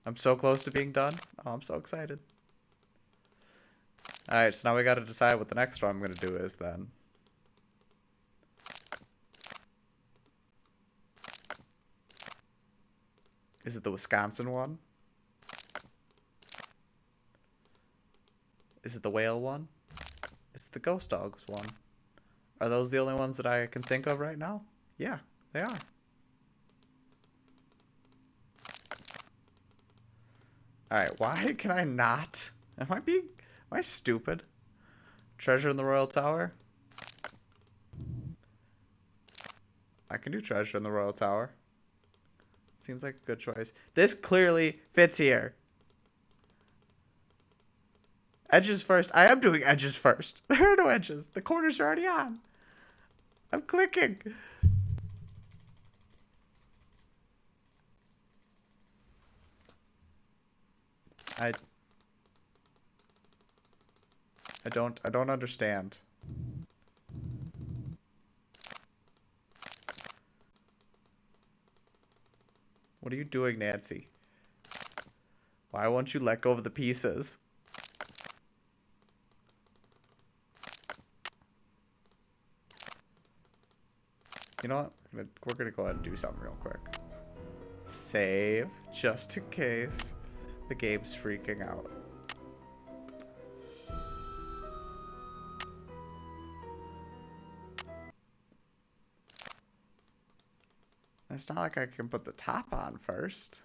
I'm so close to being done. Oh, I'm so excited. Alright, so now we gotta decide what the next one I'm gonna do is then. Is it the Wisconsin one? Is it the whale one? It's the ghost dogs one. Are those the only ones that I can think of right now? Yeah, they are. Alright, why can I not? Am I stupid? Treasure in the Royal Tower? I can do treasure in the Royal Tower. Seems like a good choice. This clearly fits here. Edges first. I am doing edges first. There are no edges. The corners are already on. I'm clicking. I don't understand. What are you doing, Nancy? Why won't you let go of the pieces? You know what? We're gonna go ahead and do something real quick. Save, just in case the game's freaking out. It's not like I can put the top on first.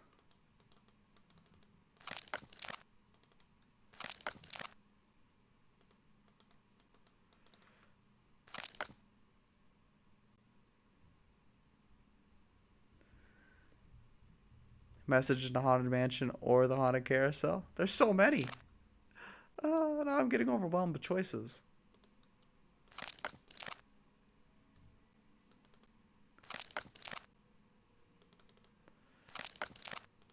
Message in the Haunted Mansion or the Haunted Carousel. There's so many. Now I'm getting overwhelmed with choices.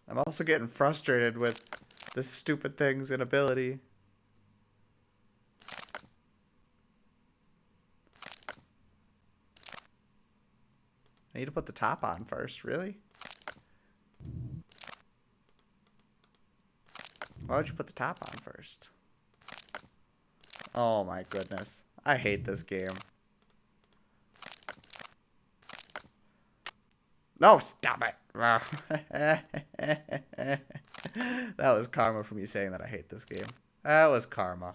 I'm also getting frustrated with this stupid thing's inability. I need to put the top on first, really? Why would you put the top on first? Oh my goodness. I hate this game. No, stop it. That was karma for me saying that I hate this game. That was karma.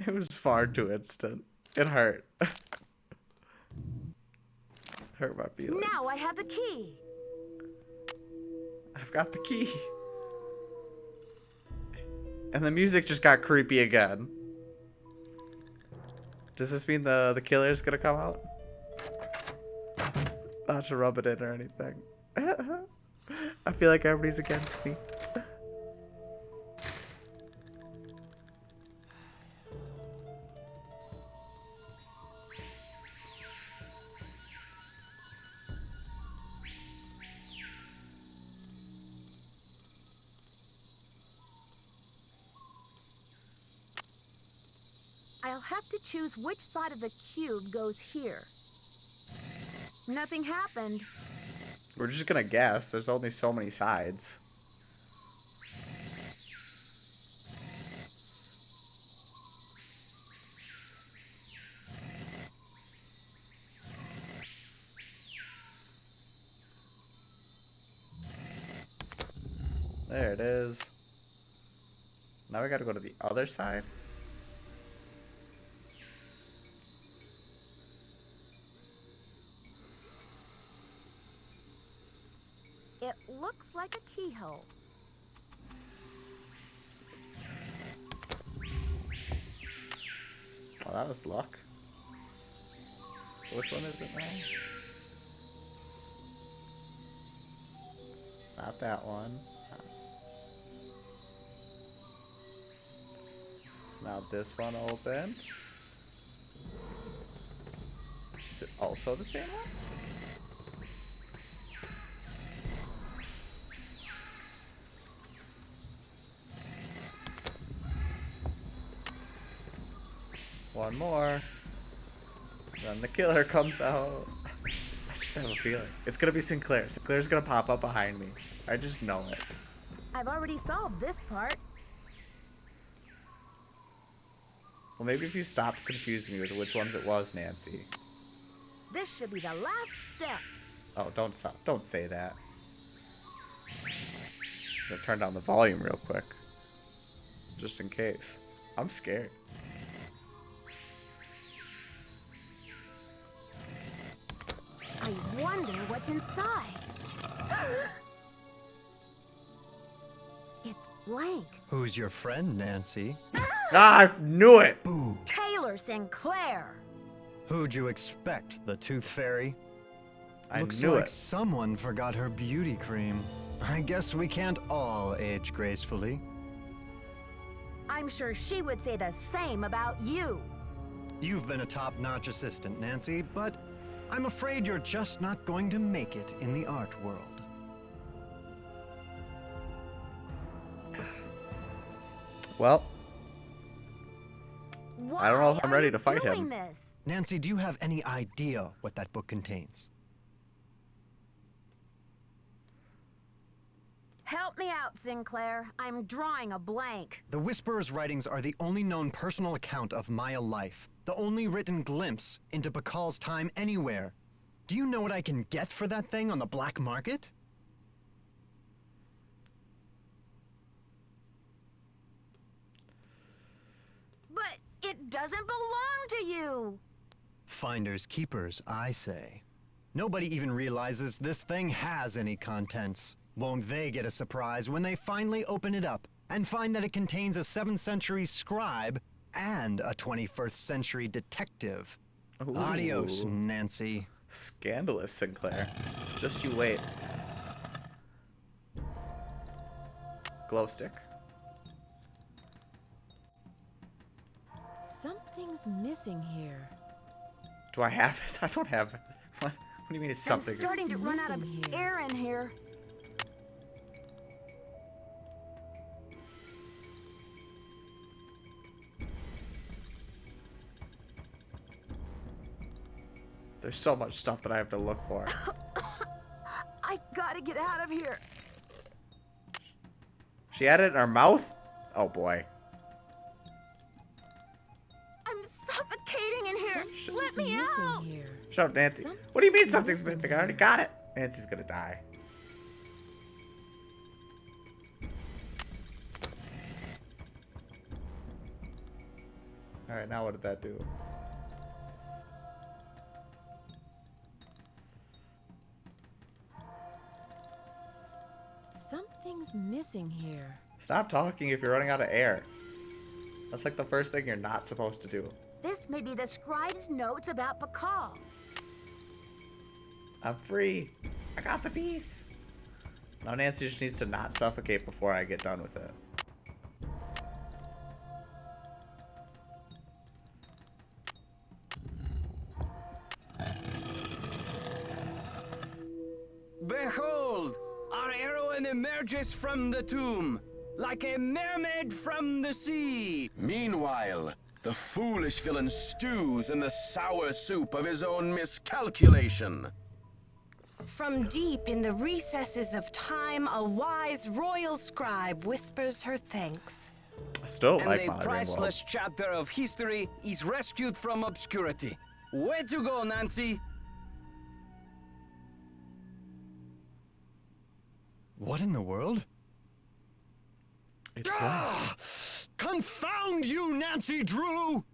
It was far too instant. It hurt. Hurt my feelings. Now I have the key. I've got the key. And the music just got creepy again. Does this mean the killer's gonna come out? Not to rub it in or anything. I feel like everybody's against me. I'll have to choose which side of the cube goes here. Nothing happened. We're just gonna guess. There's only so many sides. There it is. Now we gotta go to the other side. It looks like a keyhole. Well, that was luck. So which one is it now? Not that one. So now this one opened. Is it also the same one? One more. Then the killer comes out. I just have a feeling. It's gonna be Sinclair. Sinclair's gonna pop up behind me. I just know it. I've already solved this part. Well, maybe if you stopped confusing me with which ones it was, Nancy. This should be the last step. Oh, don't stop. Don't say that. I'm gonna turn down the volume real quick. Just in case. I'm scared. I wonder what's inside. It's blank. Who's your friend, Nancy? Ah, I knew it! Boo. Taylor Sinclair. Who'd you expect, the Tooth Fairy? I Looks knew like it. someone forgot her beauty cream. I guess we can't all age gracefully. I'm sure she would say the same about you. You've been a top-notch assistant, Nancy, but I'm afraid you're just not going to make it in the art world. Well, Why I don't know if I'm are ready you to fight doing him. This? Nancy, do you have any idea what that book contains? Help me out, Sinclair. I'm drawing a blank. The Whisperer's writings are the only known personal account of Maya life, the only written glimpse into Bakal's time anywhere. Do you know what I can get for that thing on the black market? But it doesn't belong to you. Finders keepers, I say. Nobody even realizes this thing has any contents. Won't they get a surprise when they finally open it up and find that it contains a 7th century scribe and a 21st century detective? Ooh. Adios, Nancy. Scandalous, Sinclair. Just you wait. Glow stick. Something's missing here. Do I have it? I don't have it. What do you mean it's something? I'm starting to run out of air in here. There's so much stuff that I have to look for. I gotta get out of here. She had it in her mouth? Oh boy. I'm suffocating in here. Let me out. Shut up, Nancy. What do you mean something's missing? I already got it. Nancy's gonna die. Alright, now what did that do? Something's missing here. Stop talking if you're running out of air. That's like the first thing you're not supposed to do. This may be the scribe's notes about Bakal. I'm free. I got the piece. Now Nancy just needs to not suffocate before I get done with it. Behold! Our heroine emerges from the tomb, like a mermaid from the sea. Meanwhile, The foolish villain stews in the sour soup of his own miscalculation. From deep in the recesses of time, a wise royal scribe whispers her thanks. I still And like a Molly priceless chapter of history is rescued from obscurity. Way to go, Nancy! What in the world? It's Confound you, Nancy Drew!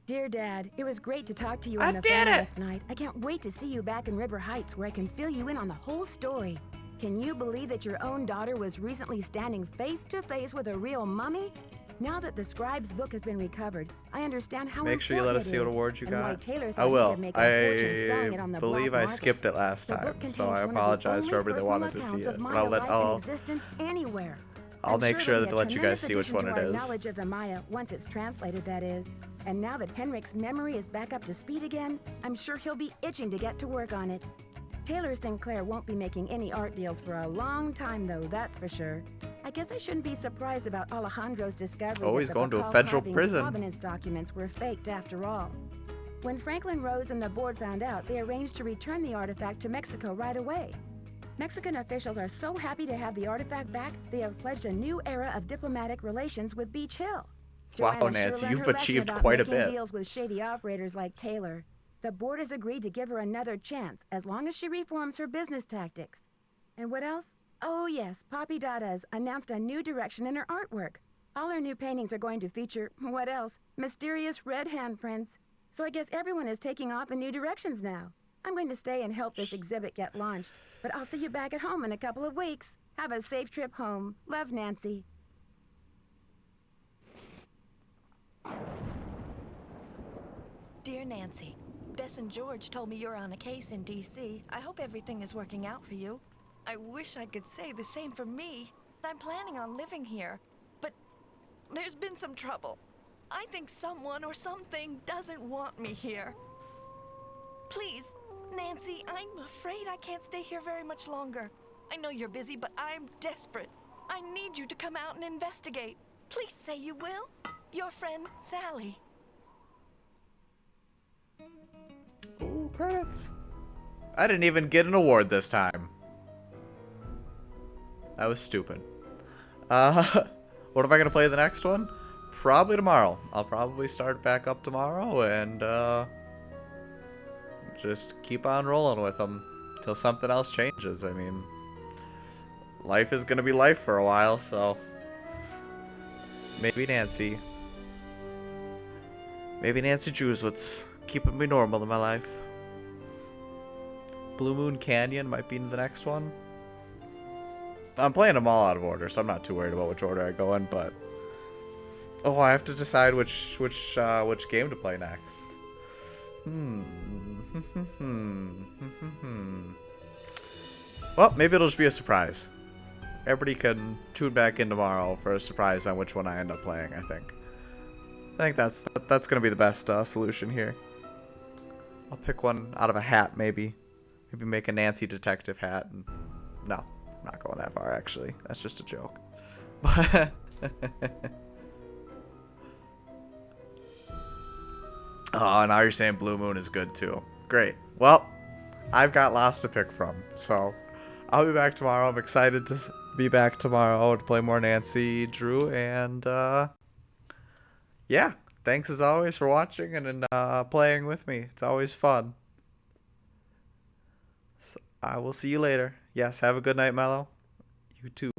Dear Dad, it was great to talk to you I on the did phone it! last night. I can't wait to see you back in River Heights where I can fill you in on the whole story. Can you believe that your own daughter was recently standing face to face with a real mummy? Now that the scribe's book has been recovered, I understand how Make sure you let us important see it what is awards you and why got. Taylor I thought he will. could make a fortune selling it on I the believe black I market. skipped it last The book time, so contains I one of the apologize only for everybody that personal wanted to see accounts it. of But Maya I'll let life in existence anywhere. I'll I'm make sure sure it'll to be a let you guys tremendous see which addition one to it our is. knowledge of the Maya once it's translated, that is. And now that Henrik's memory is back up to speed again, I'm sure he'll be itching to get to work on it. Taylor Sinclair won't be making any art deals for a long time, though, that's for sure. I guess I shouldn't be surprised about Alejandro's discovery Oh, he's that going the to a Bacall federal Carvings prison. provenance documents were faked after all. When Franklin Rose and the board found out, they arranged to return the artifact to Mexico right away. Mexican officials are so happy to have the artifact back, they have pledged a new era of diplomatic relations with Beach Hill. Wow, Joanna sure Nancy, learned you've her lesson achieved about quite a making bit. deals with shady operators like Taylor. The board has agreed to give her another chance as long as she reforms her business tactics. And what else? Oh yes, Poppy Dada's announced a new direction in her artwork. All her new paintings are going to feature, what else? Mysterious red handprints. So I guess everyone is taking off in new directions now. I'm going to stay and help this exhibit get launched, but I'll see you back at home in a couple of weeks. Have a safe trip home. Love, Nancy. Dear Nancy, Bess and George told me you're on a case in D.C. I hope everything is working out for you. I wish I could say the same for me. I'm planning on living here, but there's been some trouble. I think someone or something doesn't want me here. Please, Nancy, I'm afraid I can't stay here very much longer. I know you're busy, but I'm desperate. I need you to come out and investigate. Please say you will. Your friend, Sally. Ooh, credits. I didn't even get an award this time. That was stupid. What am I gonna play the next one? Probably tomorrow. I'll probably start back up tomorrow and just keep on rolling with them till something else changes. I mean, life is gonna be life for a while, so maybe Nancy Drew's what's keeping me normal in my life. Blue Moon Canyon might be the next one. I'm playing them all out of order, so I'm not too worried about which order I go in, but oh, I have to decide which game to play next. Well, maybe it'll just be a surprise. Everybody can tune back in tomorrow for a surprise on which one I end up playing, I think. I think that's going to be the best solution here. I'll pick one out of a hat, maybe. Maybe make a Nancy detective hat. And no, I'm not going that far, actually. That's just a joke. But oh, now you're saying Blue Moon is good, too. Great. Well, I've got lots to pick from, so I'll be back tomorrow. I'm excited to be back tomorrow to play more Nancy Drew, and yeah, thanks as always for watching and playing with me. It's always fun. So I will see you later. Yes, have a good night, Mello. You too.